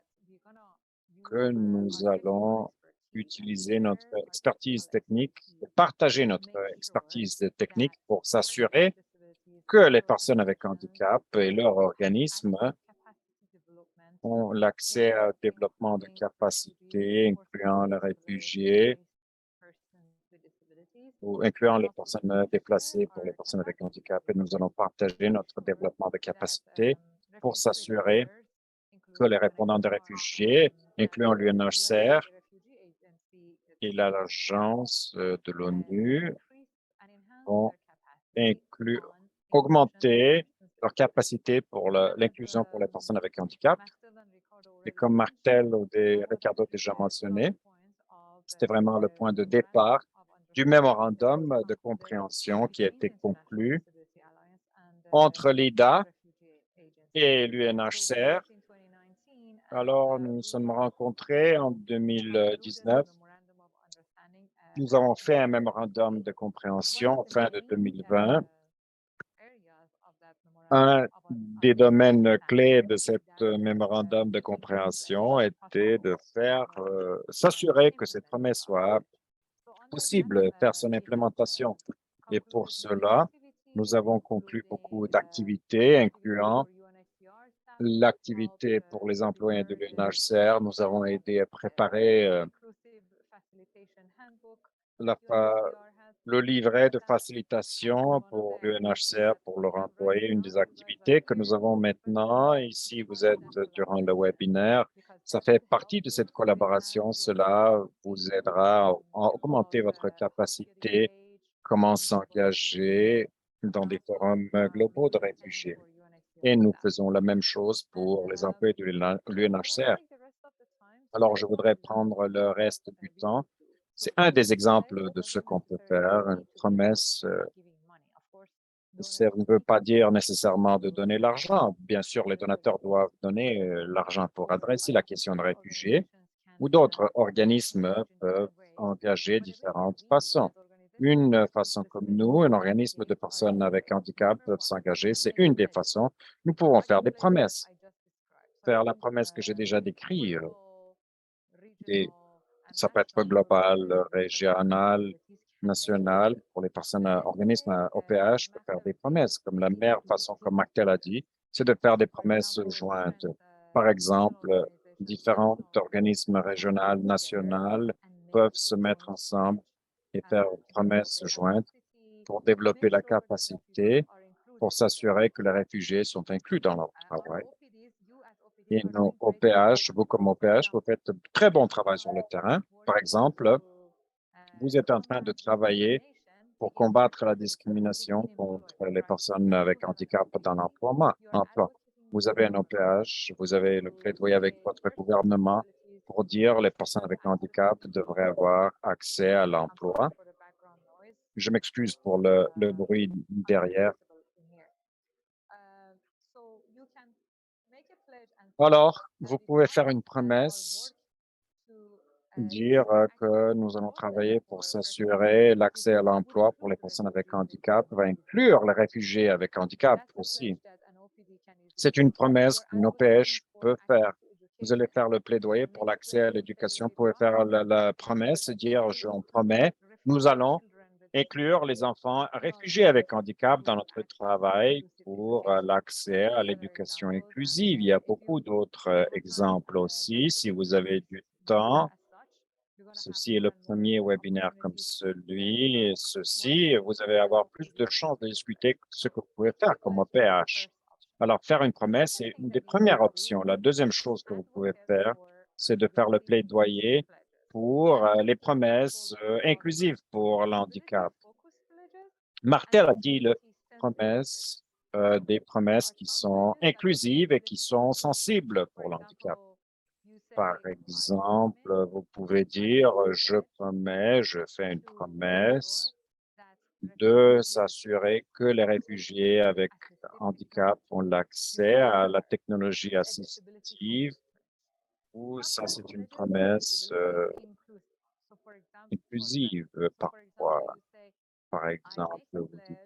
Speaker 2: que nous allons utiliser notre expertise technique, partager notre expertise technique pour s'assurer que les personnes avec handicap et leur organisme ont l'accès au développement de capacités, incluant les réfugiés, ou incluant les personnes déplacées pour les personnes avec handicap. Et nous allons partager notre développement de capacités pour s'assurer que les répondants des réfugiés, incluant l'UNHCR, et l'agence de l'ONU vont augmenter leur capacité pour l'inclusion pour les personnes avec handicap. Et comme Martel ou Ricardo déjà mentionné, c'était vraiment le point de départ du mémorandum de compréhension qui a été conclu entre l'IDA et l'UNHCR. Alors, nous nous sommes rencontrés en 2019. Nous avons fait un mémorandum de compréhension en fin de 2020. Un des domaines clés de cet mémorandum de compréhension était de s'assurer que cette promesse soit possible, faire son implémentation. Et pour cela, nous avons conclu beaucoup d'activités, incluant l'activité pour les employés de l'UNHCR. Nous avons aidé à préparer le livret de facilitation pour l'UNHCR pour leur employé, une des activités que nous avons maintenant. Ici, vous êtes durant le webinaire. Ça fait partie de cette collaboration. Cela vous aidera à augmenter votre capacité, comment s'engager dans des forums globaux de réfugiés. Et nous faisons la même chose pour les employés de l'UNHCR. Alors, je voudrais prendre le reste du temps. C'est un des exemples de ce qu'on peut faire. Une promesse, ça ne veut pas dire nécessairement de donner l'argent. Bien sûr, les donateurs doivent donner l'argent pour adresser la question de réfugiés ou d'autres organismes peuvent engager différentes façons. Une façon comme nous, un organisme de personnes avec handicap peuvent s'engager. C'est une des façons. Nous pouvons faire des promesses. Faire la promesse que j'ai déjà décrite. Ça peut être global, régional, national. Pour les personnes, organismes OPH peuvent faire des promesses. Comme la meilleure façon, comme Martel a dit, c'est de faire des promesses jointes. Par exemple, différents organismes régionaux, nationaux peuvent se mettre ensemble et faire une promesse jointe pour développer la capacité, pour s'assurer que les réfugiés sont inclus dans leur travail. Et nos OPH, vous comme OPH, vous faites de très bon travail sur le terrain. Par exemple, vous êtes en train de travailler pour combattre la discrimination contre les personnes avec handicap dans l'emploi. Vous avez un OPH, vous avez le plaidoyer avec votre gouvernement pour dire que les personnes avec handicap devraient avoir accès à l'emploi. Je m'excuse pour le bruit derrière. Alors, vous pouvez faire une promesse, dire que nous allons travailler pour s'assurer l'accès à l'emploi pour les personnes avec handicap, va inclure les réfugiés avec handicap aussi. C'est une promesse qu'une OPH peut faire. Vous allez faire le plaidoyer pour l'accès à l'éducation. Vous pouvez faire la promesse, dire, on promet, nous allons inclure les enfants réfugiés avec handicap dans notre travail pour l'accès à l'éducation inclusive. Il y a beaucoup d'autres exemples aussi. Si vous avez du temps, ceci est le premier webinaire comme ceci, vous allez avoir plus de chances de discuter ce que vous pouvez faire comme OPH. Alors, faire une promesse, c'est une des premières options. La deuxième chose que vous pouvez faire, c'est de faire le plaidoyer pour les promesses inclusives pour l'handicap. Martel a dit des promesses qui sont inclusives et qui sont sensibles pour l'handicap. Par exemple, vous pouvez dire, je promets, je fais une promesse de s'assurer que les réfugiés avec handicap ont l'accès à la technologie assistive, ou ça, c'est une promesse inclusive parfois. Par exemple, vous dites,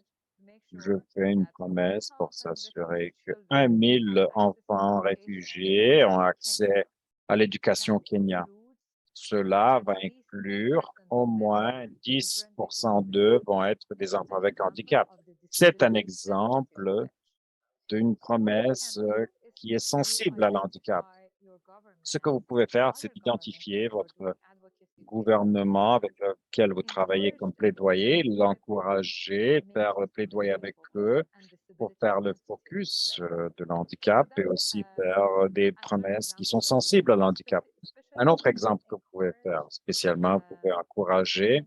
Speaker 2: je fais une promesse pour s'assurer que 1 000 enfants réfugiés ont accès à l'éducation Kenya. Cela va inclure au moins 10% d'eux vont être des enfants avec handicap. C'est un exemple d'une promesse qui est sensible à l'handicap. Ce que vous pouvez faire, c'est identifier votre gouvernement avec lequel vous travaillez comme plaidoyer, l'encourager, faire le plaidoyer avec eux pour faire le focus de l'handicap et aussi faire des promesses qui sont sensibles à l'handicap. Un autre exemple que vous pouvez faire, spécialement, vous pouvez encourager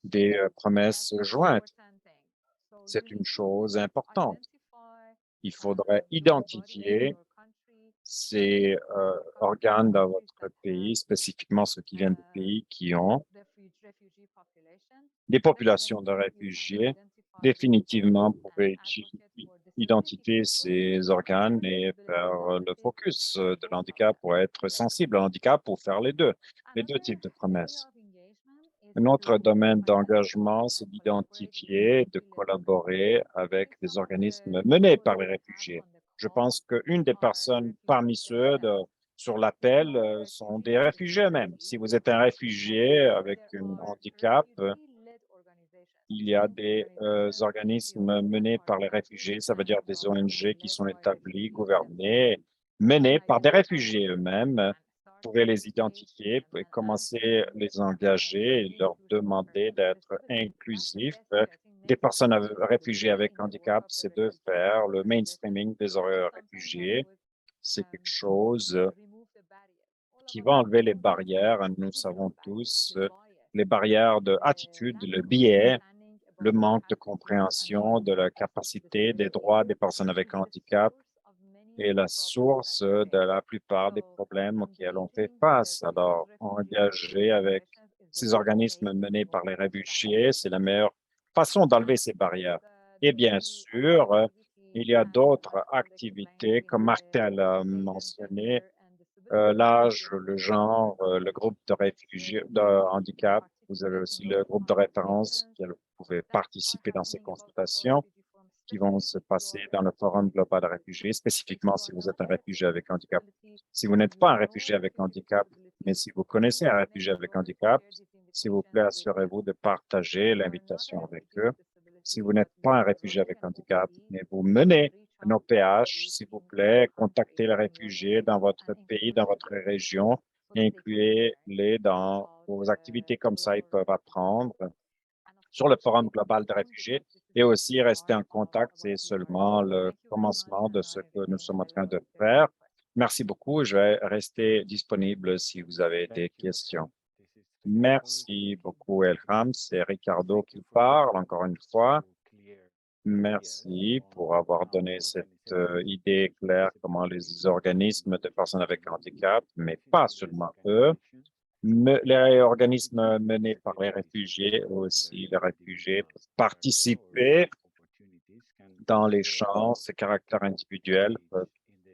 Speaker 2: des promesses jointes. C'est une chose importante. Il faudrait identifier ces organes dans votre pays, spécifiquement ceux qui viennent de pays qui ont des populations de réfugiés. Définitivement, vous pouvez identifier ces organes et faire le focus de l'handicap pour être sensible au handicap ou faire les deux types de promesses. Un autre domaine d'engagement, c'est d'identifier et de collaborer avec des organismes menés par les réfugiés. Je pense qu'une des personnes parmi ceux sur l'appel sont des réfugiés eux-mêmes. Si vous êtes un réfugié avec un handicap, il y a des organismes menés par les réfugiés, ça veut dire des ONG qui sont établis, gouvernés, menés par des réfugiés eux-mêmes. Vous pouvez les identifier et commencer à les engager et leur demander d'être inclusifs. Des personnes réfugiées avec handicap, c'est de faire le mainstreaming des réfugiés. C'est quelque chose qui va enlever les barrières. Nous savons tous les barrières d'attitude, le biais, le manque de compréhension de la capacité des droits des personnes avec handicap est la source de la plupart des problèmes auxquels on fait face. Alors, engager avec ces organismes menés par les réfugiés, c'est la meilleure façon d'enlever ces barrières. Et bien sûr, il y a d'autres activités, comme Martel a mentionné, l'âge, le genre, le groupe de réfugiés, de handicap. Vous avez aussi le groupe de référence qui vous pouvez participer dans ces consultations qui vont se passer dans le Forum global de réfugiés, spécifiquement si vous êtes un réfugié avec handicap. Si vous n'êtes pas un réfugié avec handicap, mais si vous connaissez un réfugié avec handicap, s'il vous plaît, assurez-vous de partager l'invitation avec eux. Si vous n'êtes pas un réfugié avec handicap, mais vous menez un OPH, s'il vous plaît, contactez les réfugiés dans votre pays, dans votre région, et incluez-les dans vos activités comme ça, ils peuvent apprendre sur le Forum global de réfugiés et aussi rester en contact. C'est seulement le commencement de ce que nous sommes en train de faire. Merci beaucoup. Je vais rester disponible si vous avez des questions. Merci beaucoup, Elham. C'est Ricardo qui parle encore une fois. Merci pour avoir donné cette idée claire comment les organismes de personnes avec handicap, mais pas seulement eux, les organismes menés par les réfugiés, aussi les réfugiés peuvent participer dans les chances et caractères individuels, peuvent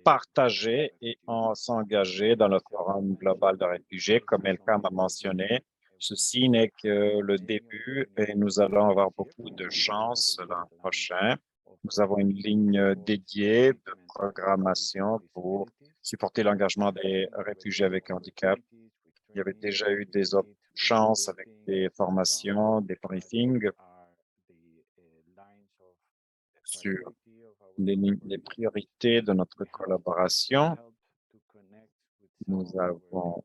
Speaker 2: partager et s'engager dans le Forum global de réfugiés, comme Elkam a mentionné. Ceci n'est que le début et nous allons avoir beaucoup de chance l'an prochain. Nous avons une ligne dédiée de programmation pour supporter l'engagement des réfugiés avec handicap. Il y avait déjà eu des chances avec des formations, des briefings sur les priorités de notre collaboration. Nous avons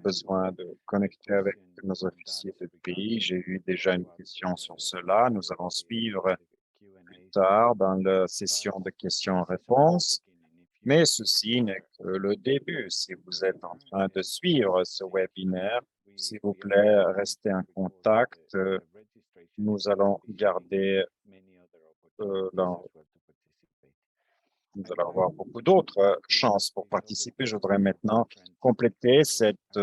Speaker 2: besoin de connecter avec nos officiers de pays. J'ai eu déjà une question sur cela. Nous allons suivre plus tard dans la session de questions-réponses. Mais ceci n'est que le début. Si vous êtes en train de suivre ce webinaire, s'il vous plaît, restez en contact. Nous allons garder nous allons avoir beaucoup d'autres chances pour participer. Je voudrais maintenant compléter cette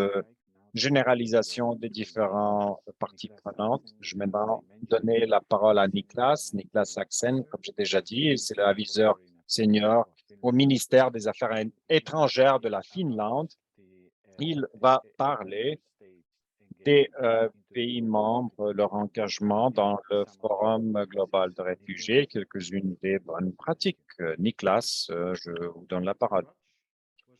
Speaker 2: généralisation des différentes parties prenantes. Je vais maintenant donner la parole à Niklas Saxen, comme j'ai déjà dit, c'est l'aviseur senior au ministère des Affaires étrangères de la Finlande. Il va parler des pays membres, leur engagement dans le Forum global de réfugiés, quelques-unes des bonnes pratiques. Niklas, je vous donne la parole.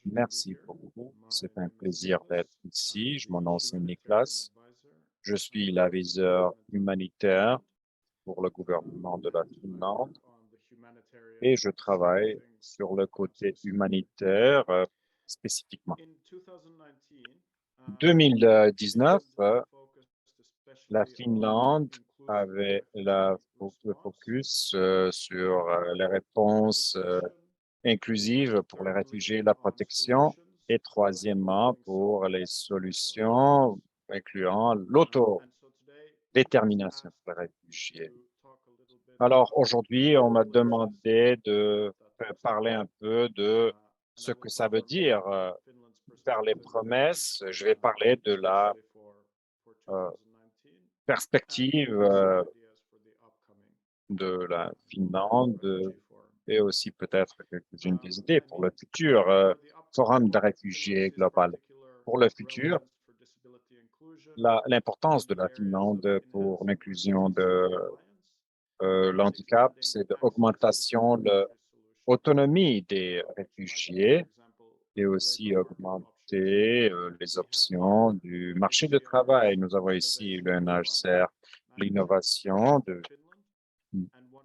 Speaker 2: Merci beaucoup. C'est un plaisir d'être ici. Mon nom, c'est Niklas. Je suis l'aviseur humanitaire pour le gouvernement de la Finlande et je travaille sur le côté humanitaire spécifiquement. 2019, la Finlande avait le focus sur les réponses inclusives pour les réfugiés et la protection. Et troisièmement, pour les solutions incluant l'autodétermination pour les réfugiés. Alors aujourd'hui, on m'a demandé de parler un peu de ce que ça veut dire faire les promesses. Je vais parler de la perspective de la Finlande et aussi peut-être quelques-unes des idées pour le futur forum de réfugiés global. Pour le futur, l'importance de la Finlande pour l'inclusion de l'handicap, c'est d'augmentation de l'autonomie des réfugiés et aussi augmenter les options du marché du travail. Nous avons ici le NHCR, l'innovation de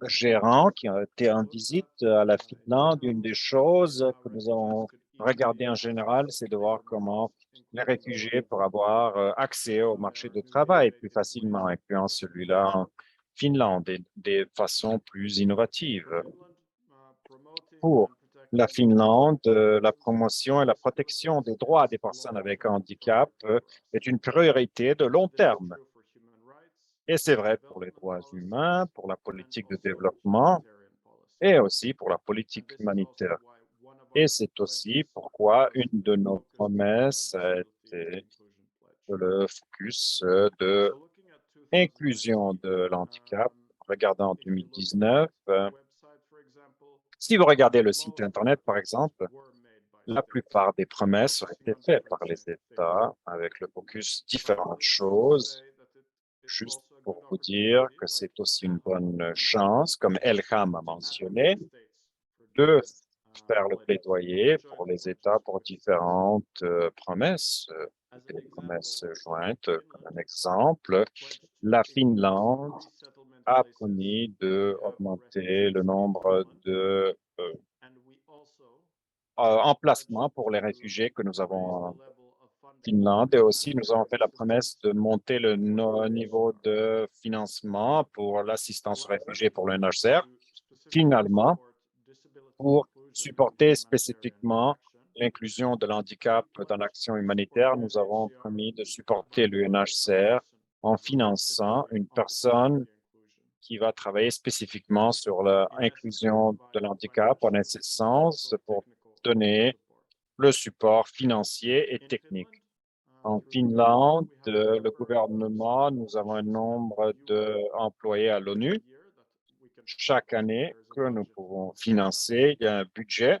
Speaker 2: gérants qui ont été en visite à la Finlande. Une des choses que nous avons regardé en général, c'est de voir comment les réfugiés pourraient avoir accès au marché du travail plus facilement, incluant celui-là en Finlande, et des façons plus innovatives. Pour la Finlande, la promotion et la protection des droits des personnes avec handicap est une priorité de long terme. Et c'est vrai pour les droits humains, pour la politique de développement et aussi pour la politique humanitaire. Et c'est aussi pourquoi une de nos promesses a été le focus de inclusion de l'handicap. Regardant en 2019, si vous regardez le site Internet, par exemple, la plupart des promesses ont été faites par les États avec le focus différentes choses. Juste pour vous dire que c'est aussi une bonne chance, comme Elham a mentionné, de faire le plaidoyer pour les États pour différentes promesses, des promesses jointes. Comme un exemple, la Finlande a promis d'augmenter le nombre de emplacements pour les réfugiés que nous avons en Finlande. Et aussi, nous avons fait la promesse de monter le niveau de financement pour l'assistance aux réfugiés pour le NHCR. Finalement, pour supporter spécifiquement l'inclusion de l'handicap dans l'action humanitaire, nous avons promis de supporter l'UNHCR en finançant une personne qui va travailler spécifiquement sur l'inclusion de l'handicap en ce sens pour donner le support financier et technique. En Finlande, le gouvernement, nous avons un nombre d'employés à l'ONU. Chaque année que nous pouvons financer, il y a un budget.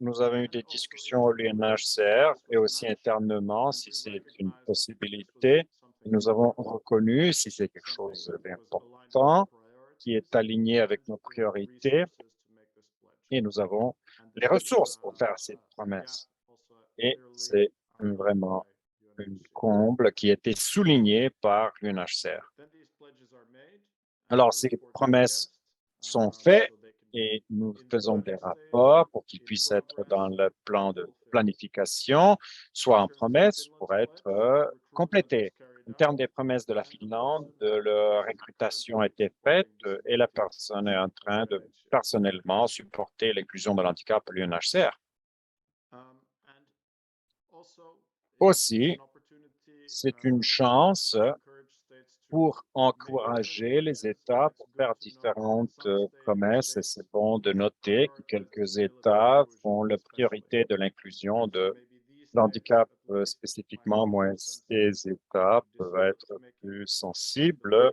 Speaker 2: Nous avons eu des discussions au UNHCR et aussi internement si c'est une possibilité. Nous avons reconnu si c'est quelque chose d'important qui est aligné avec nos priorités et nous avons les ressources pour faire cette promesse. Et c'est vraiment une comble qui a été soulignée par l'UNHCR. Alors, ces promesses sont faites et nous faisons des rapports pour qu'ils puissent être dans le plan de planification, soit en promesse pour être complétés. En termes des promesses de la Finlande, la recrutation a été faite et la personne est en train de personnellement supporter l'inclusion de l'handicap à l'UNHCR. Aussi, c'est une chance pour encourager les États pour faire différentes promesses. Et c'est bon de noter que quelques États font la priorité de l'inclusion de l'handicap spécifiquement, moins ces États peuvent être plus sensibles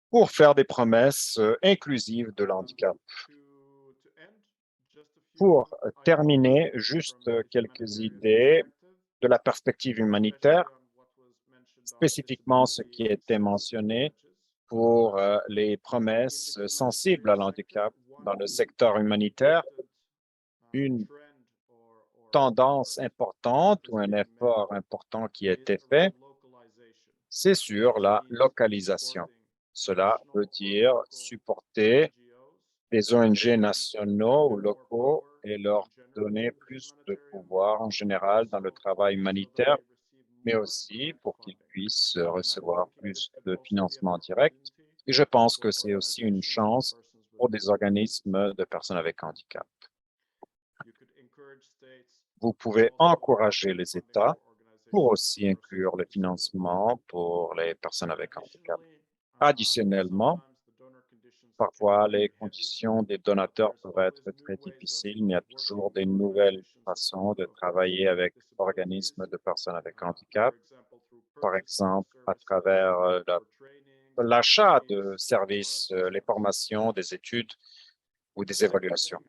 Speaker 2: pour faire des promesses inclusives de l'handicap. Pour terminer, juste quelques idées de la perspective humanitaire, spécifiquement ce qui a été mentionné pour les promesses sensibles à l'handicap dans le secteur humanitaire. Une tendance importante ou un effort important qui a été fait, c'est sur la localisation. Cela veut dire supporter les ONG nationaux ou locaux et leur donner plus de pouvoir en général dans le travail humanitaire, mais aussi pour qu'ils puissent recevoir plus de financement direct. Et je pense que c'est aussi une chance pour des organismes de personnes avec handicap. Vous pouvez encourager les États pour aussi inclure le financement pour les personnes avec handicap. Additionnellement, parfois, les conditions des donateurs peuvent être très difficiles, mais il y a toujours des nouvelles façons de travailler avec organismes de personnes avec handicap, par exemple à travers l'achat de services, les formations, des études ou des évaluations.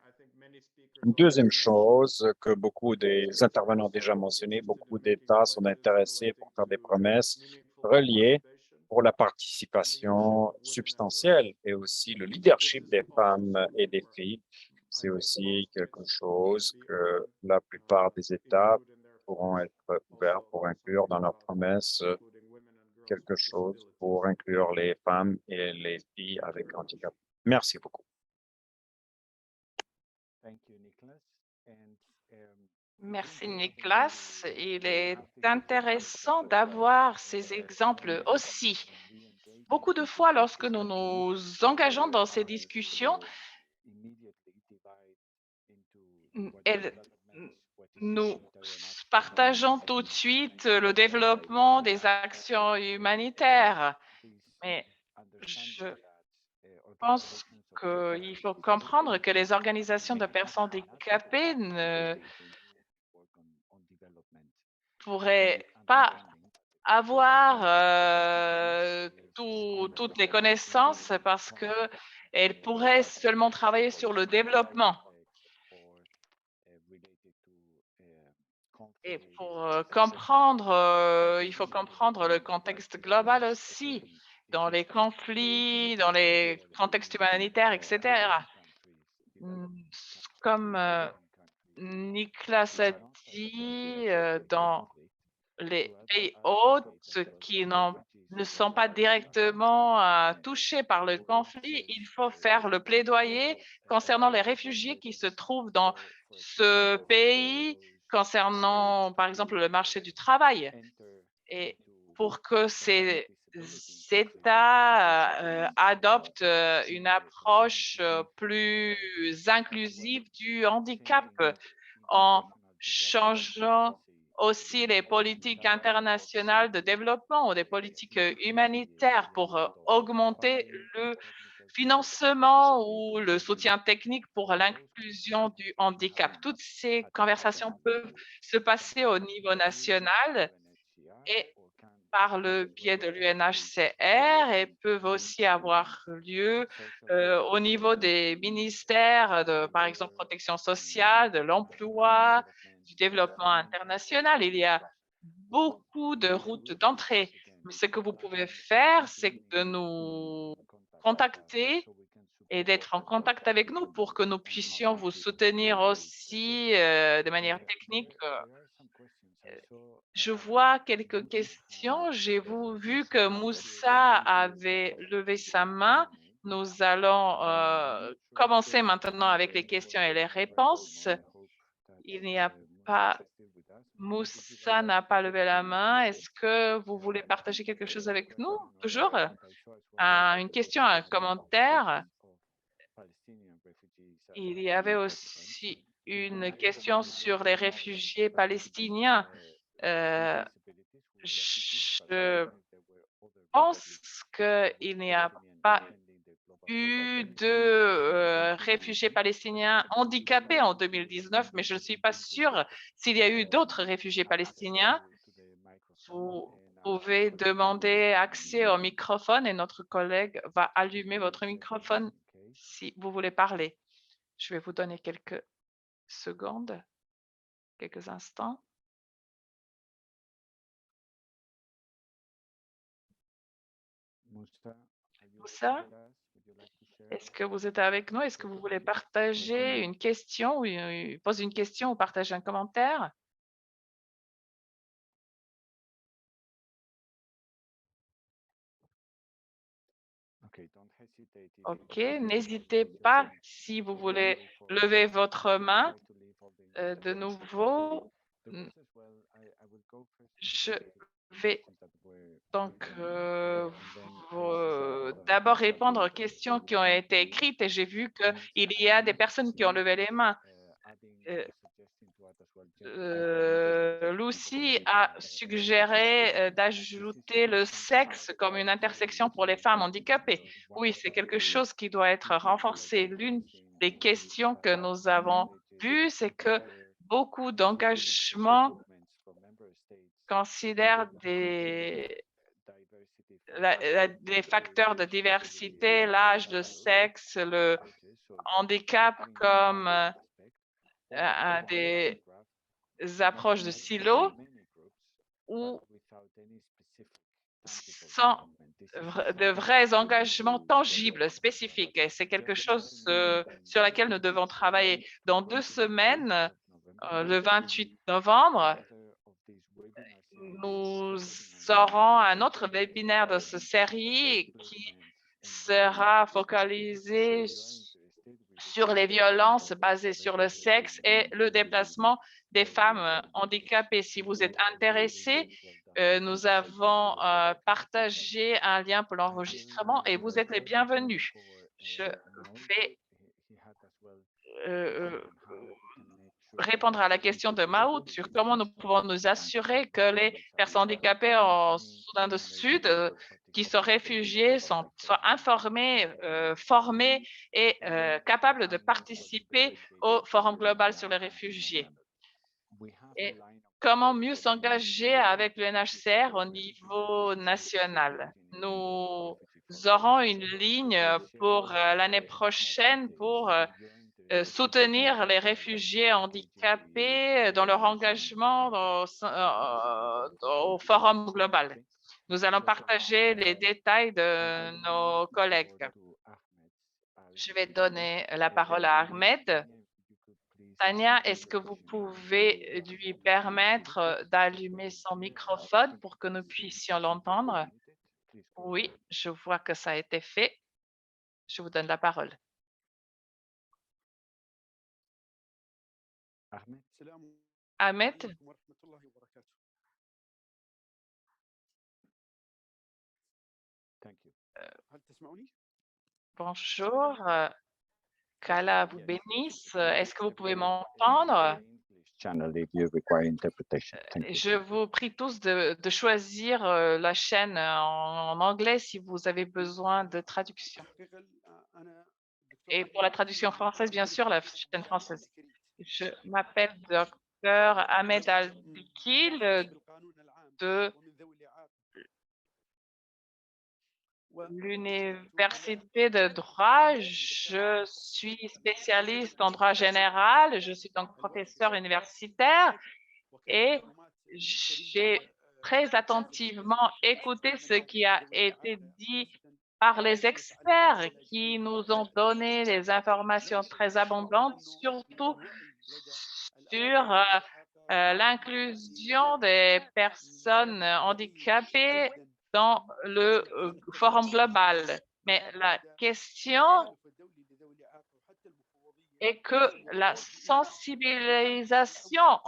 Speaker 2: Une deuxième chose que beaucoup des intervenants ont déjà mentionné, beaucoup d'États sont intéressés pour faire des promesses reliées pour la participation substantielle et aussi le leadership des femmes et des filles. C'est aussi quelque chose que la plupart des États pourront être ouverts pour inclure dans leurs promesses quelque chose pour inclure les femmes et les filles avec handicap. Merci beaucoup.
Speaker 4: Merci, Nicolas. Il est intéressant d'avoir ces exemples aussi. Beaucoup de fois, lorsque nous nous engageons dans ces discussions, nous partageons tout de suite le développement des actions humanitaires. Mais je pense qu'il faut comprendre que les organisations de personnes handicapées ne pourraient pas avoir toutes les connaissances parce qu'elles pourraient seulement travailler sur le développement. Et pour comprendre, il faut comprendre le contexte global aussi, dans les conflits, dans les contextes humanitaires, etc. Comme Nicolas a dit, dans les pays hôtes qui ne sont pas directement touchés par le conflit, il faut faire le plaidoyer concernant les réfugiés qui se trouvent dans ce pays, concernant par exemple le marché du travail. Et pour que ces États adoptent une approche plus inclusive du handicap en changeant aussi les politiques internationales de développement ou des politiques humanitaires pour augmenter le financement ou le soutien technique pour l'inclusion du handicap. Toutes ces conversations peuvent se passer au niveau national et par le biais de l'UNHCR et peuvent aussi avoir lieu au niveau des ministères de, par exemple, protection sociale, de l'emploi, du développement international. Il y a beaucoup de routes d'entrée. Mais ce que vous pouvez faire, c'est de nous contacter et d'être en contact avec nous pour que nous puissions vous soutenir aussi de manière technique. Je vois quelques questions. J'ai vu que Moussa avait levé sa main. Nous allons commencer maintenant avec les questions et les réponses. Il n'y a pas... Moussa n'a pas levé la main. Est-ce que vous voulez partager quelque chose avec nous? Toujours une question, un commentaire. Il y avait aussi une question sur les réfugiés palestiniens. Je pense qu'il n'y a pas eu de réfugiés palestiniens handicapés en 2019, mais je ne suis pas sûre s'il y a eu d'autres réfugiés palestiniens. Vous pouvez demander accès au microphone et notre collègue va allumer votre microphone si vous voulez parler. Je vais vous donner quelques secondes, quelques instants. Moussa, est-ce que vous êtes avec nous? Est-ce que vous voulez partager une question ou poser une question ou partager un commentaire? OK, n'hésitez pas si vous voulez lever votre main de nouveau. Je vais donc d'abord répondre aux questions qui ont été écrites et j'ai vu qu'il y a des personnes qui ont levé les mains. Lucy a suggéré d'ajouter le sexe comme une intersection pour les femmes handicapées. Oui, c'est quelque chose qui doit être renforcé. L'une des questions que nous avons vues, c'est que beaucoup d'engagements considèrent des facteurs de diversité, l'âge, le sexe, le handicap comme des approches de silo ou sans de vrais engagements tangibles, spécifiques. Et c'est quelque chose sur laquelle nous devons travailler. Dans 2 semaines, le 28 novembre, nous aurons un autre webinaire de cette série qui sera focalisé sur les violences basées sur le sexe et le déplacement des femmes handicapées. Si vous êtes intéressés, nous avons partagé un lien pour l'enregistrement et vous êtes les bienvenus. Je vais répondre à la question de Maout sur comment nous pouvons nous assurer que les personnes handicapées en Soudan du Sud qui sont réfugiés soient informés, formés et capables de participer au Forum global sur les réfugiés. Et comment mieux s'engager avec le NHCR au niveau national. Nous aurons une ligne pour l'année prochaine pour soutenir les réfugiés handicapés dans leur engagement au Forum global. Nous allons partager les détails de nos collègues. Je vais donner la parole à Ahmed. Tania, est-ce que vous pouvez lui permettre d'allumer son microphone pour que nous puissions l'entendre? Oui, je vois que ça a été fait. Je vous donne la parole. Ahmed? Bonjour, qu'Allah vous bénisse. Est-ce que vous pouvez m'entendre? Je vous prie tous de choisir la chaîne en anglais si vous avez besoin de traduction. Et pour la traduction française, bien sûr, la chaîne française. Je m'appelle Dr Ahmed Al-Bikil de l'Université de droit. Je suis spécialiste en droit général. Je suis donc professeur universitaire et j'ai très attentivement écouté ce qui a été dit par les experts qui nous ont donné des informations très abondantes, surtout sur l'inclusion des personnes handicapées dans le forum global. Mais la question est que la sensibilisation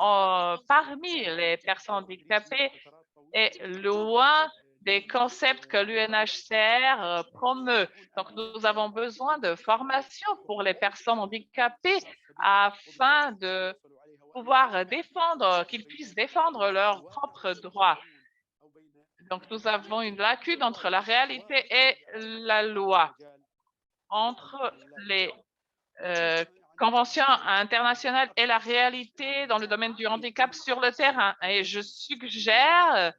Speaker 4: parmi les personnes handicapées est loin des concepts que l'UNHCR promeut. Donc, nous avons besoin de formation pour les personnes handicapées afin de pouvoir défendre, qu'ils puissent défendre leurs propres droits. Donc, nous avons une lacune entre la réalité et la loi, entre les conventions internationales et la réalité dans le domaine du handicap sur le terrain. Et je suggère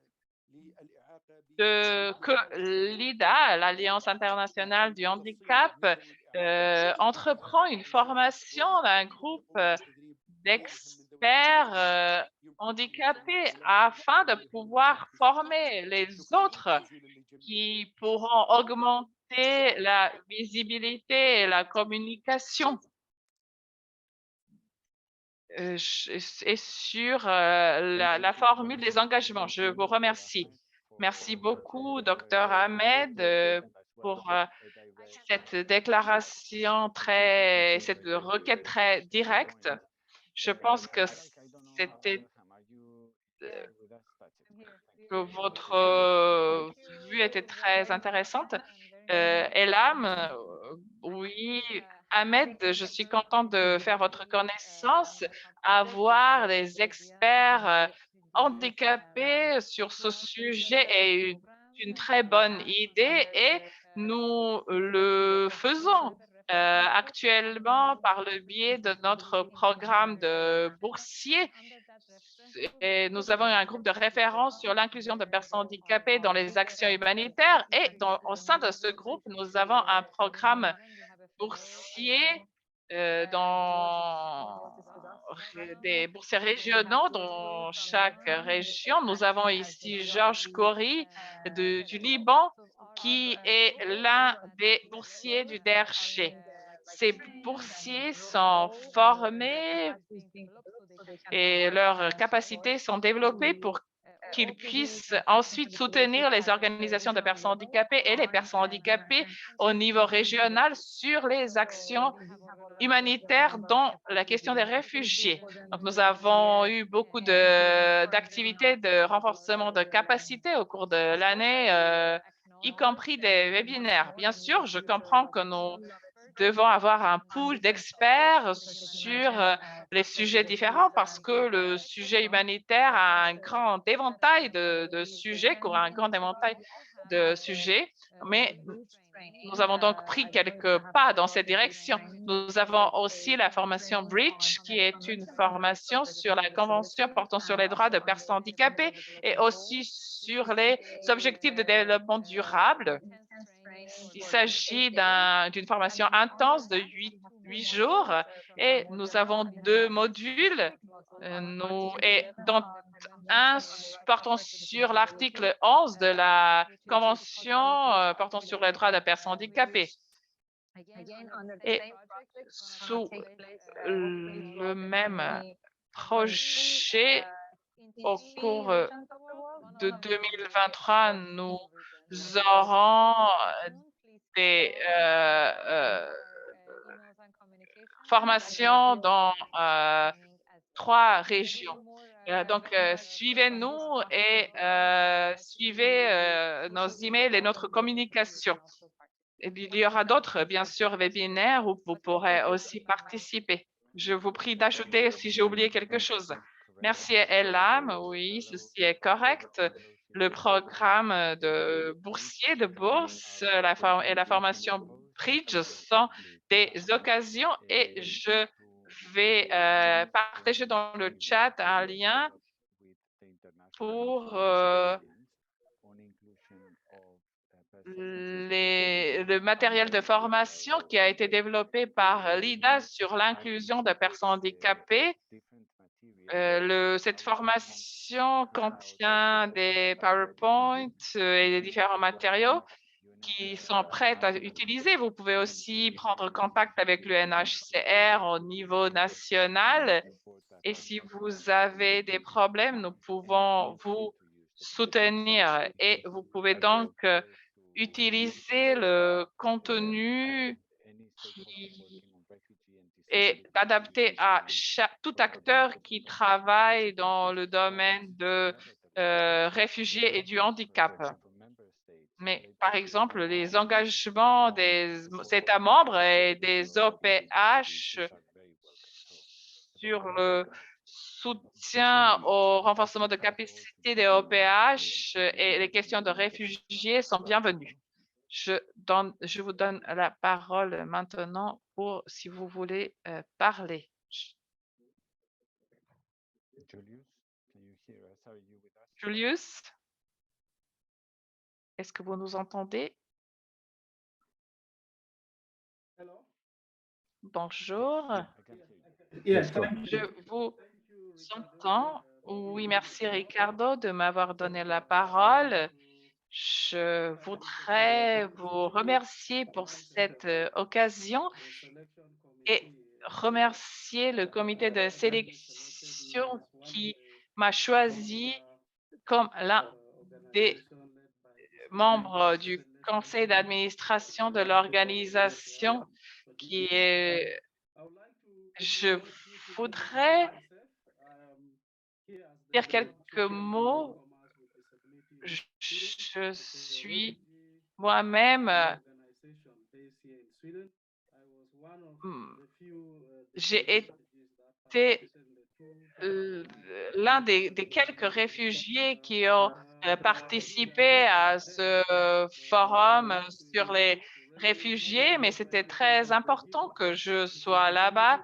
Speaker 4: que l'IDA, l'Alliance internationale du handicap, entreprend une formation d'un groupe d'experts handicapés afin de pouvoir former les autres qui pourront augmenter la visibilité et la communication et sur la formule des engagements. Je vous remercie. Merci beaucoup, Dr Ahmed, pour cette déclaration cette requête très directe. Je pense que c'était que votre vue était très intéressante. Elam, oui, Ahmed, je suis contente de faire votre connaissance. Avoir des experts handicapés sur ce sujet est une très bonne idée et nous le faisons actuellement par le biais de notre programme de boursiers. Et nous avons un groupe de référence sur l'inclusion de personnes handicapées dans les actions humanitaires et au sein de ce groupe, nous avons un programme boursier dans des boursiers régionaux dans chaque région. Nous avons ici Georges Khoury du Liban, qui est l'un des boursiers du DERCHE. Ces boursiers sont formés et leurs capacités sont développées pour qu'ils puissent ensuite soutenir les organisations de personnes handicapées et les personnes handicapées au niveau régional sur les actions humanitaires dans la question des réfugiés. Donc, nous avons eu beaucoup d'activités de renforcement de capacité au cours de l'année, y compris des webinaires. Bien sûr, je comprends que nous devons avoir un pool d'experts sur les sujets différents parce que le sujet humanitaire a un grand éventail de sujets, un grand éventail de sujets, mais nous avons donc pris quelques pas dans cette direction. Nous avons aussi la formation Bridge, qui est une formation sur la Convention portant sur les droits de personnes handicapées et aussi sur les objectifs de développement durable. Il s'agit d'une formation intense de 8 jours et nous avons 2 modules. Et dont un portant sur l'article 11 de la Convention portant sur les droits des personnes handicapées. Et sous le même projet, au cours de 2023, nous aurons des formations dans 3 régions. Donc, suivez-nous et suivez nos emails et notre communication. Et il y aura d'autres, bien sûr, webinaires où vous pourrez aussi participer. Je vous prie d'ajouter si j'ai oublié quelque chose. Merci, Elam. Oui, ceci est correct. Le programme de boursier de bourse et la formation Bridge sont des occasions et je vais partager dans le chat un lien pour le matériel de formation qui a été développé par l'IDA sur l'inclusion des personnes handicapées. Cette formation contient des PowerPoint et des différents matériaux qui sont prêts à utiliser. Vous pouvez aussi prendre contact avec l'UNHCR au niveau national. Et si vous avez des problèmes, nous pouvons vous soutenir. Et vous pouvez donc utiliser le contenu qui est adapté à tout acteur qui travaille dans le domaine de réfugiés et du handicap. Mais par exemple, les engagements des États membres et des OPH sur le soutien au renforcement de capacité des OPH et les questions de réfugiés sont bienvenues. Je vous donne la parole maintenant pour si vous voulez parler. Julius, est-ce que vous nous entendez? Bonjour. Je vous entends. Oui, merci Ricardo de m'avoir donné la parole. Je voudrais vous remercier pour cette occasion et remercier le comité de sélection qui m'a choisi comme l'un des membres du conseil d'administration de l'organisation qui est. Je voudrais dire quelques mots. Je suis moi-même j'ai été l'un des quelques réfugiés qui ont participé à ce forum sur les réfugiés, mais c'était très important que je sois là-bas.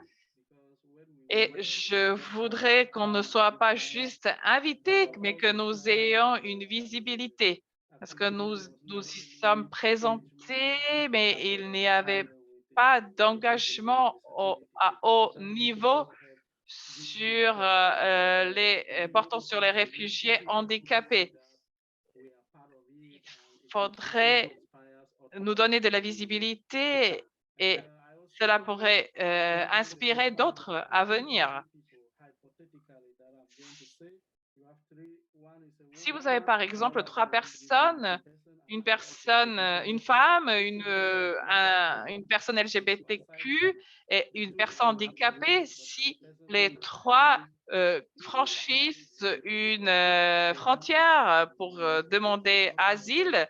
Speaker 4: Et je voudrais qu'on ne soit pas juste invité, mais que nous ayons une visibilité. Parce que nous y sommes présentés, mais il n'y avait pas d'engagement à haut niveau sur portant sur les réfugiés handicapés. Il faudrait nous donner de la visibilité et cela pourrait inspirer d'autres à venir. Si vous avez par exemple 3 personnes, une femme, une personne LGBTQ et une personne handicapée, si les 3 franchissent une frontière pour demander asile,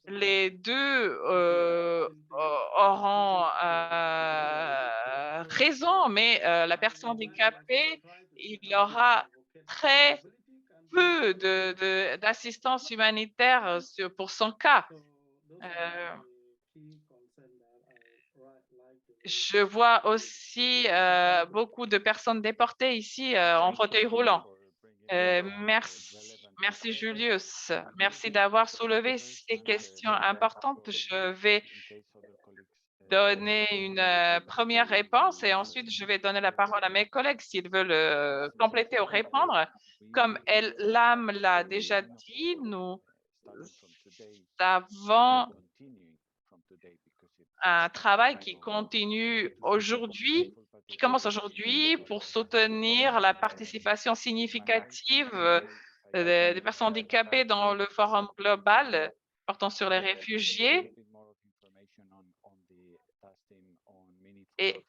Speaker 4: les 2 auront raison, mais la personne handicapée, il aura très peu d'assistance humanitaire pour son cas. Je vois aussi beaucoup de personnes déportées ici en fauteuil roulant. Merci Julius. Merci d'avoir soulevé ces questions importantes. Je vais donner une première réponse et ensuite je vais donner la parole à mes collègues s'ils veulent compléter ou répondre. Comme Lam l'a déjà dit, nous avons un travail qui continue aujourd'hui, qui commence aujourd'hui pour soutenir la participation significative des personnes handicapées dans le forum global portant sur les réfugiés. Et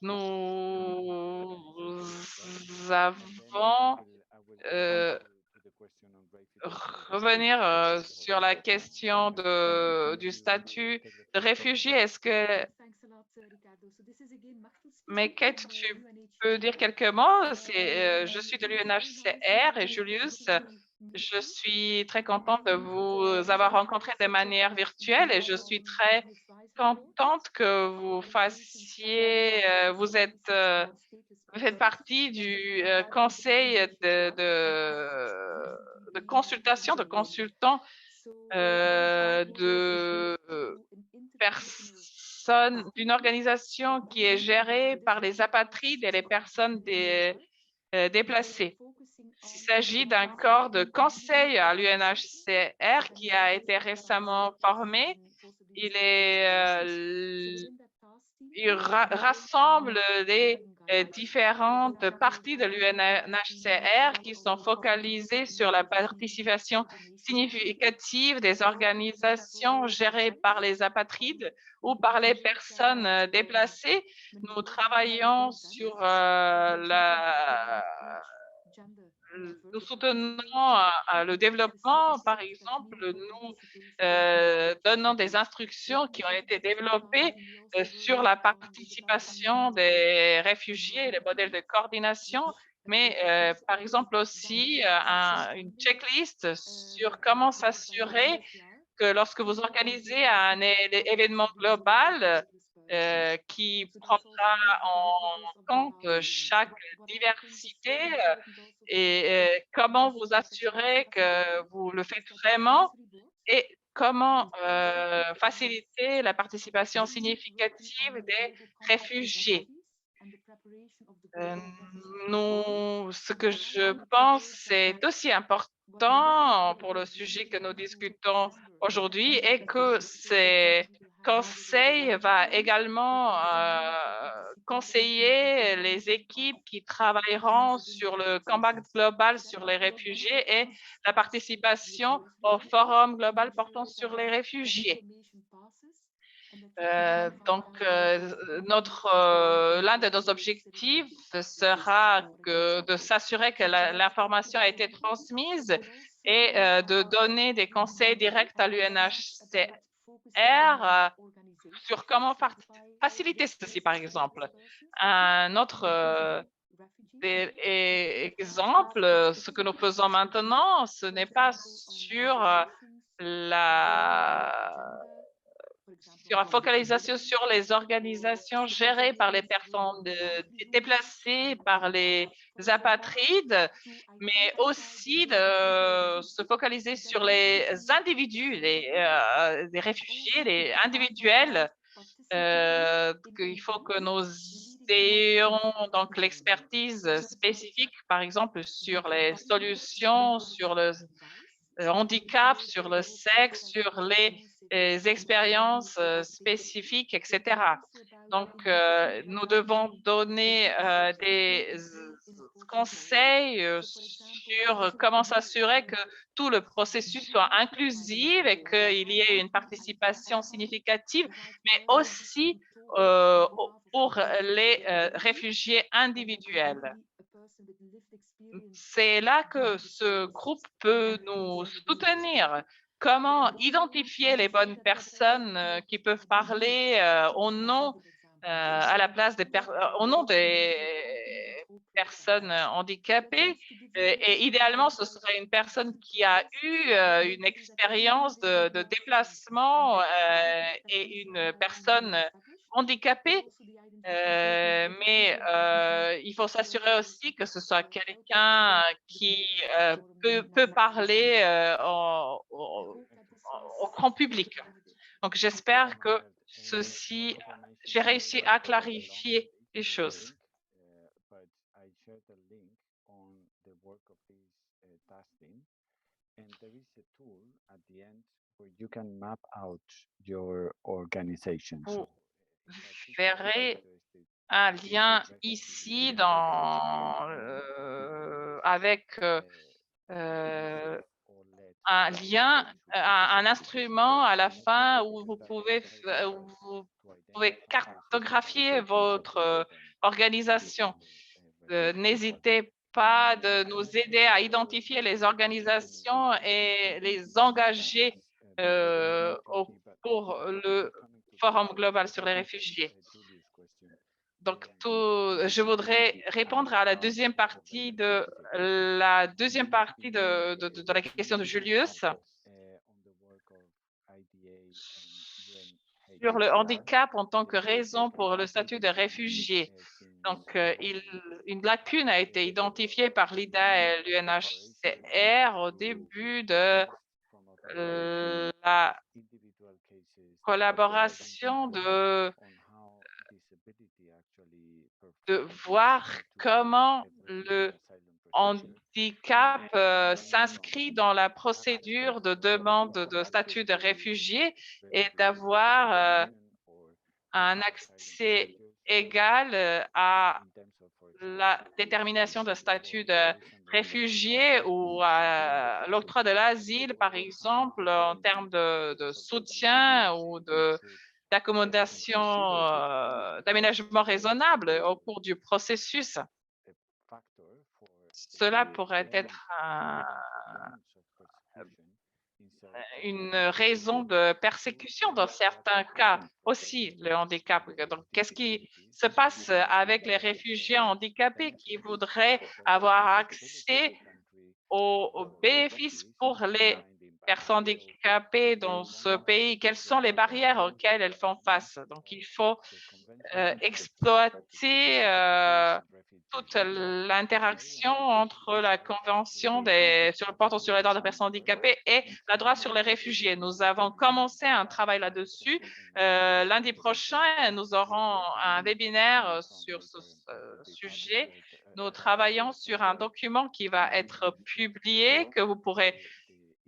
Speaker 4: nous avons revenir sur la question du statut de réfugié. Est-ce que, mais Kate, tu peux dire quelques mots? Je suis de l'UNHCR et Julius, je suis très contente de vous avoir rencontré de manière virtuelle et je suis très contente que vous fassiez, vous faites partie du conseil de consultation, de consultants d'une organisation qui est gérée par les apatrides et les personnes déplacées. Il s'agit d'un corps de conseil à l'UNHCR qui a été récemment formé. Il rassemble les différentes parties de l'UNHCR qui sont focalisées sur la participation significative des organisations gérées par les apatrides ou par les personnes déplacées. Nous travaillons sur nous soutenons le développement, par exemple, nous donnons des instructions qui ont été développées sur la participation des réfugiés et les modèles de coordination, mais par exemple aussi une checklist sur comment s'assurer que lorsque vous organisez un événement global qui prendra en compte chaque diversité et comment vous assurer que vous le faites vraiment et comment faciliter la participation significative des réfugiés. Ce que je pense, c'est aussi important pour le sujet que nous discutons aujourd'hui et que ce conseil va également conseiller les équipes qui travailleront sur le combat global sur les réfugiés et la participation au forum global portant sur les réfugiés. L'un de nos objectifs sera de s'assurer que l'information a été transmise et de donner des conseils directs à l'UNHCR sur comment faciliter ceci, par exemple. Un autre exemple, ce que nous faisons maintenant, ce n'est pas sur la focalisation sur les organisations gérées par les personnes déplacées, par les apatrides, mais aussi de se focaliser sur les individus, les réfugiés, les individuels. Il faut que nous ayons donc l'expertise spécifique, par exemple, sur les solutions, sur le handicap, sur le sexe, sur les expériences spécifiques, etc. Donc, nous devons donner des conseils sur comment s'assurer que tout le processus soit inclusif et qu'il y ait une participation significative, mais aussi pour les réfugiés individuels. C'est là que ce groupe peut nous soutenir. Comment identifier les bonnes personnes qui peuvent parler au nom des personnes handicapées. Et idéalement, ce serait une personne qui a eu une expérience de déplacement et une personne handicapée. Mais il faut s'assurer aussi que ce soit quelqu'un qui peut parler au grand public. Donc, j'espère que j'ai réussi à clarifier les choses.
Speaker 1: And there is a tool at the end where you can map out your organization.
Speaker 4: Vous verrez un lien ici avec un lien, un instrument à la fin où vous pouvez cartographier votre organisation. N'hésitez pas de nous aider à identifier les organisations et les engager pour le Forum global sur les réfugiés. Donc, je voudrais répondre à la deuxième partie de la question de Julius sur le handicap en tant que raison pour le statut de réfugié. Donc, une lacune a été identifiée par l'IDA et l'UNHCR au début de la collaboration de voir comment le handicap s'inscrit dans la procédure de demande de statut de réfugié et d'avoir un accès égal à la détermination de statut de réfugié ou à l'octroi de l'asile, par exemple, en termes de soutien ou d'accommodation, d'aménagement raisonnable au cours du processus. Cela pourrait être une raison de persécution dans certains cas aussi, le handicap. Donc, qu'est-ce qui se passe avec les réfugiés handicapés qui voudraient avoir accès aux bénéfices pour les personnes handicapées dans ce pays? Quelles sont les barrières auxquelles elles font face? Donc, il faut exploiter toute l'interaction entre la Convention portant sur les droits des personnes handicapées et la droit sur les réfugiés. Nous avons commencé un travail là-dessus. Lundi prochain, nous aurons un webinaire sur ce sujet. Nous travaillons sur un document qui va être publié, que vous pourrez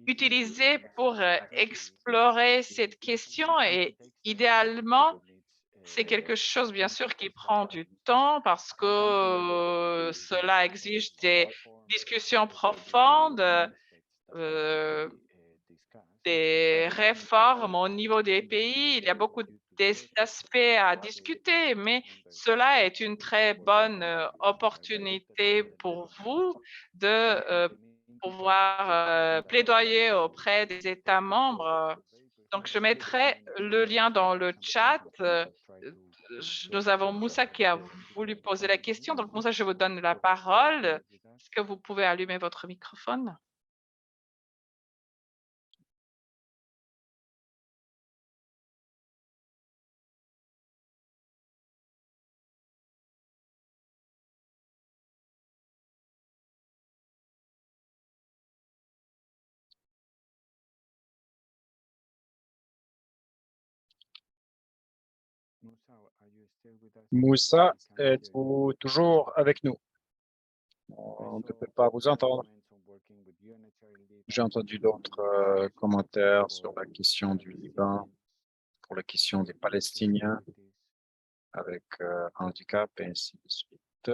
Speaker 4: utiliser pour explorer cette question et idéalement, c'est quelque chose, bien sûr, qui prend du temps parce que cela exige des discussions profondes, des réformes au niveau des pays. Il y a beaucoup d'aspects à discuter, mais cela est une très bonne opportunité pour vous de pouvoir plaidoyer auprès des États membres Donc, je mettrai le lien dans le chat. Nous avons Moussa qui a voulu poser la question. Donc, Moussa, je vous donne la parole. Est-ce que vous pouvez allumer votre microphone?
Speaker 2: Moussa, êtes-vous toujours avec nous? On ne peut pas vous entendre. J'ai entendu d'autres commentaires sur la question du Liban, pour la question des Palestiniens avec handicap et ainsi de suite.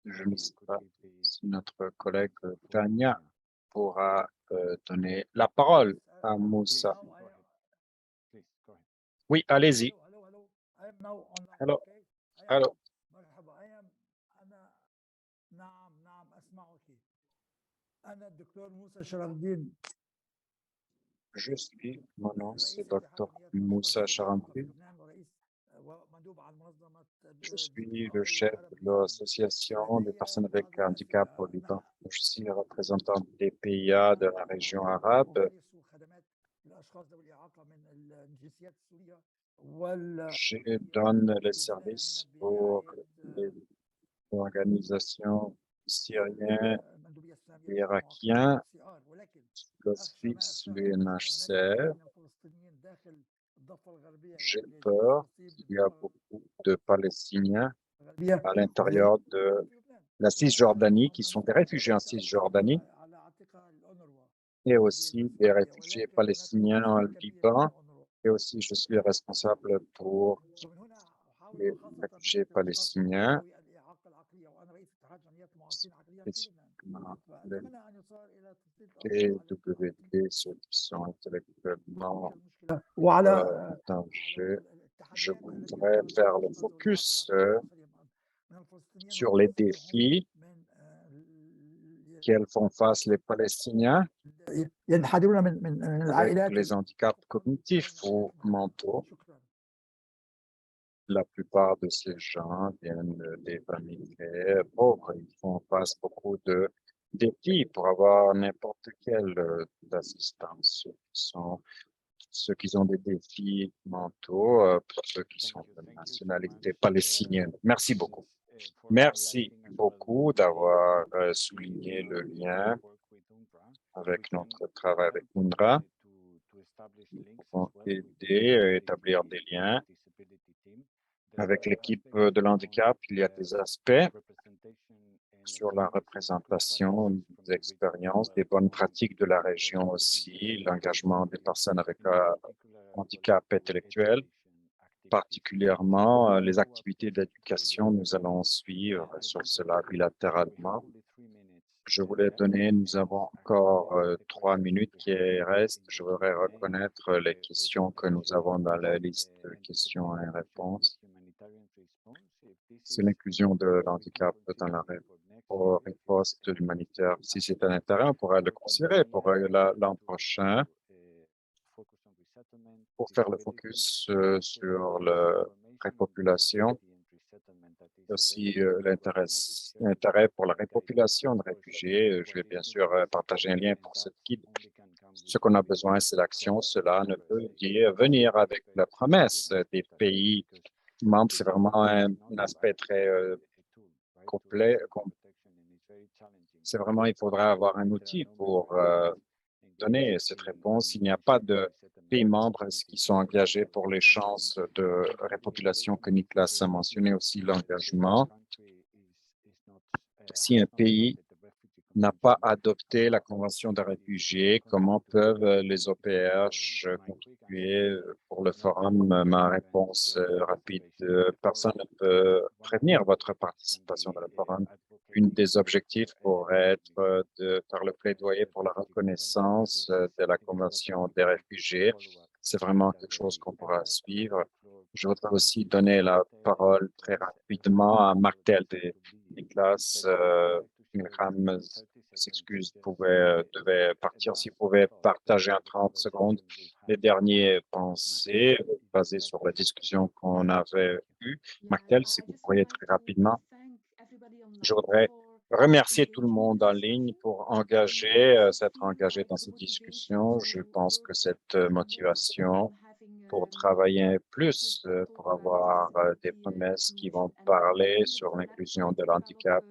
Speaker 2: Je ne sais pas si notre collègue Tania pourra donner la parole à Moussa. Oui, allez-y. Allô, allô. Mon nom c'est Dr Moussa Charampi. Je suis le chef de l'association des personnes avec handicap au Liban. Je suis représentant des PIA de la région arabe. Je donne les services pour les organisations syriennes et irakiennes, l'Office, l'UNHCR. J'ai peur qu'il y a beaucoup de Palestiniens à l'intérieur de la Cisjordanie qui sont des réfugiés en Cisjordanie et aussi des réfugiés palestiniens en Liban. Et aussi, je suis responsable pour les réfugiés palestiniens, spécifiquement les TWD, ceux qui sont intellectuellement en danger. Je voudrais faire le focus sur les défis qu'elles font face les Palestiniens avec les handicaps cognitifs ou mentaux. La plupart de ces gens viennent des familles très pauvres. Ils font face beaucoup de défis pour avoir n'importe quelle assistance. Ceux qui ont des défis mentaux, pour ceux qui sont de nationalité palestinienne. Merci beaucoup. Merci beaucoup d'avoir souligné le lien avec notre travail avec UNRWA. Nous pouvons aider à établir des liens avec l'équipe de l'handicap. Il y a des aspects sur la représentation des expériences, des bonnes pratiques de la région aussi, l'engagement des personnes avec handicap intellectuel, particulièrement les activités d'éducation. Nous allons suivre sur cela bilatéralement. Je voulais donner, nous avons encore 3 minutes qui restent. Je voudrais reconnaître les questions que nous avons dans la liste de questions et réponses. C'est l'inclusion de l'handicap dans la riposte humanitaire. Si c'est un intérêt, on pourrait le considérer pour l'an prochain pour faire le focus sur la repopulation. Aussi l'intérêt pour la repopulation de réfugiés. Je vais bien sûr partager un lien pour cette guide. Ce qu'on a besoin, c'est l'action. Cela ne peut dire venir avec la promesse des pays membres. C'est vraiment un aspect très complet. C'est vraiment, il faudra avoir un outil pour donner cette réponse. Il n'y a pas de pays membres qui sont engagés pour les chances de repopulation que Nicolas a mentionné, aussi l'engagement. Si un pays n'a pas adopté la Convention des réfugiés, comment peuvent les OPH contribuer pour le forum? Ma réponse rapide, personne ne peut prévenir votre participation dans le forum. Une des objectifs pourrait être de faire le plaidoyer pour la reconnaissance de la Convention des réfugiés. C'est vraiment quelque chose qu'on pourra suivre. Je voudrais aussi donner la parole très rapidement à Martel de Niklas Milgram s'excuse, devait partir. S'il pouvait partager en 30 secondes les dernières pensées basées sur la discussion qu'on avait eue. Martel, si vous pourriez très rapidement. Je voudrais remercier tout le monde en ligne pour s'être engagé dans cette discussion. Je pense que cette motivation pour travailler plus, pour avoir des promesses qui vont parler sur l'inclusion de l'handicap.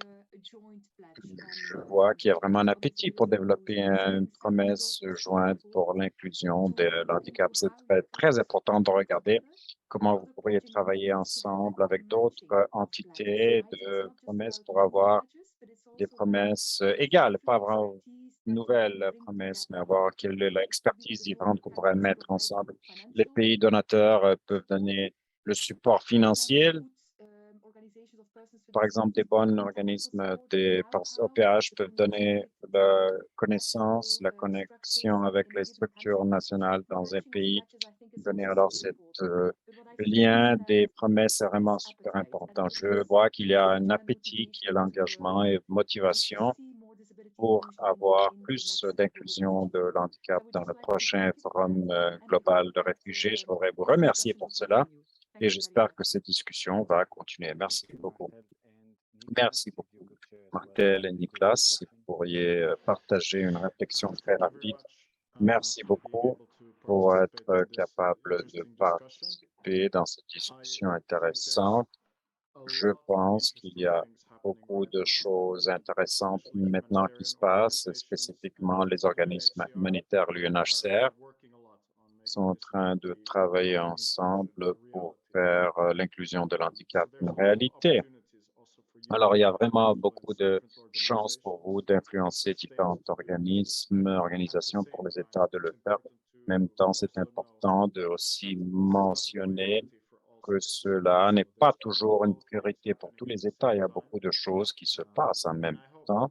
Speaker 2: Je vois qu'il y a vraiment un appétit pour développer une promesse jointe pour l'inclusion de l'handicap. C'est très important de regarder comment vous pourriez travailler ensemble avec d'autres entités de promesses pour avoir des promesses égales, pas vraiment nouvelles promesses, mais avoir quelle est l'expertise différente qu'on pourrait mettre ensemble. Les pays donateurs peuvent donner le support financier. Par exemple, des bons organismes des OPH peuvent donner la connaissance, la connexion avec les structures nationales dans un pays, donner alors ce lien des promesses est vraiment super important. Je vois qu'il y a un appétit, qu'il y a l'engagement et motivation pour avoir plus d'inclusion de l'handicap dans le prochain forum global de réfugiés. Je voudrais vous remercier pour cela et j'espère que cette discussion va continuer. Merci beaucoup. Merci beaucoup, Martel et Nicolas. Si vous pourriez partager une réflexion très rapide. Merci beaucoup pour être capable de participer dans cette discussion intéressante. Je pense qu'il y a beaucoup de choses intéressantes maintenant qui se passent, spécifiquement les organismes humanitaires, l'UNHCR, sont en train de travailler ensemble pour faire l'inclusion de l'handicap une réalité. Alors, il y a vraiment beaucoup de chances pour vous d'influencer différents organisations pour les États de le faire. En même temps, c'est important de aussi mentionner que cela n'est pas toujours une priorité pour tous les États. Il y a beaucoup de choses qui se passent en même temps.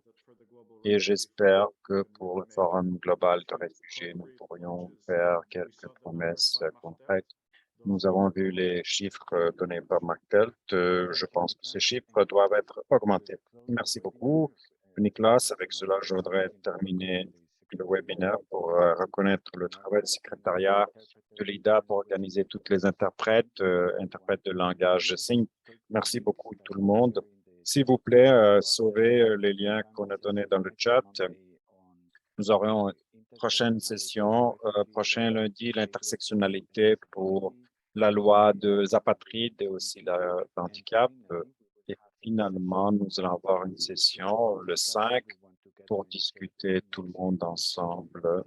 Speaker 2: Et j'espère que pour le Forum global de réfugiés, nous pourrions faire quelques promesses concrètes. Nous avons vu les chiffres donnés par Martel. Je pense que ces chiffres doivent être augmentés. Merci beaucoup, Nicolas. Avec cela, je voudrais terminer le webinaire pour reconnaître le travail du secrétariat de l'IDA pour organiser toutes les interprètes de langage signe. Merci beaucoup tout le monde. S'il vous plaît, sauvez les liens qu'on a donnés dans le chat. Nous aurons une prochaine session, prochain lundi, l'intersectionnalité pour la loi des apatrides et aussi l'handicap. Et finalement, nous allons avoir une session le 5 pour discuter tout le monde ensemble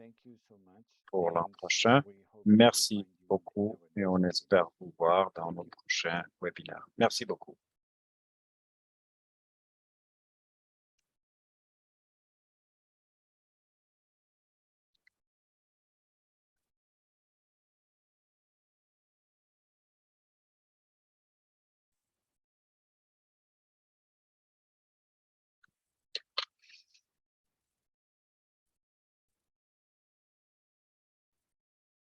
Speaker 2: pour l'an prochain. Merci beaucoup et on espère vous voir dans nos prochains webinaires. Merci beaucoup.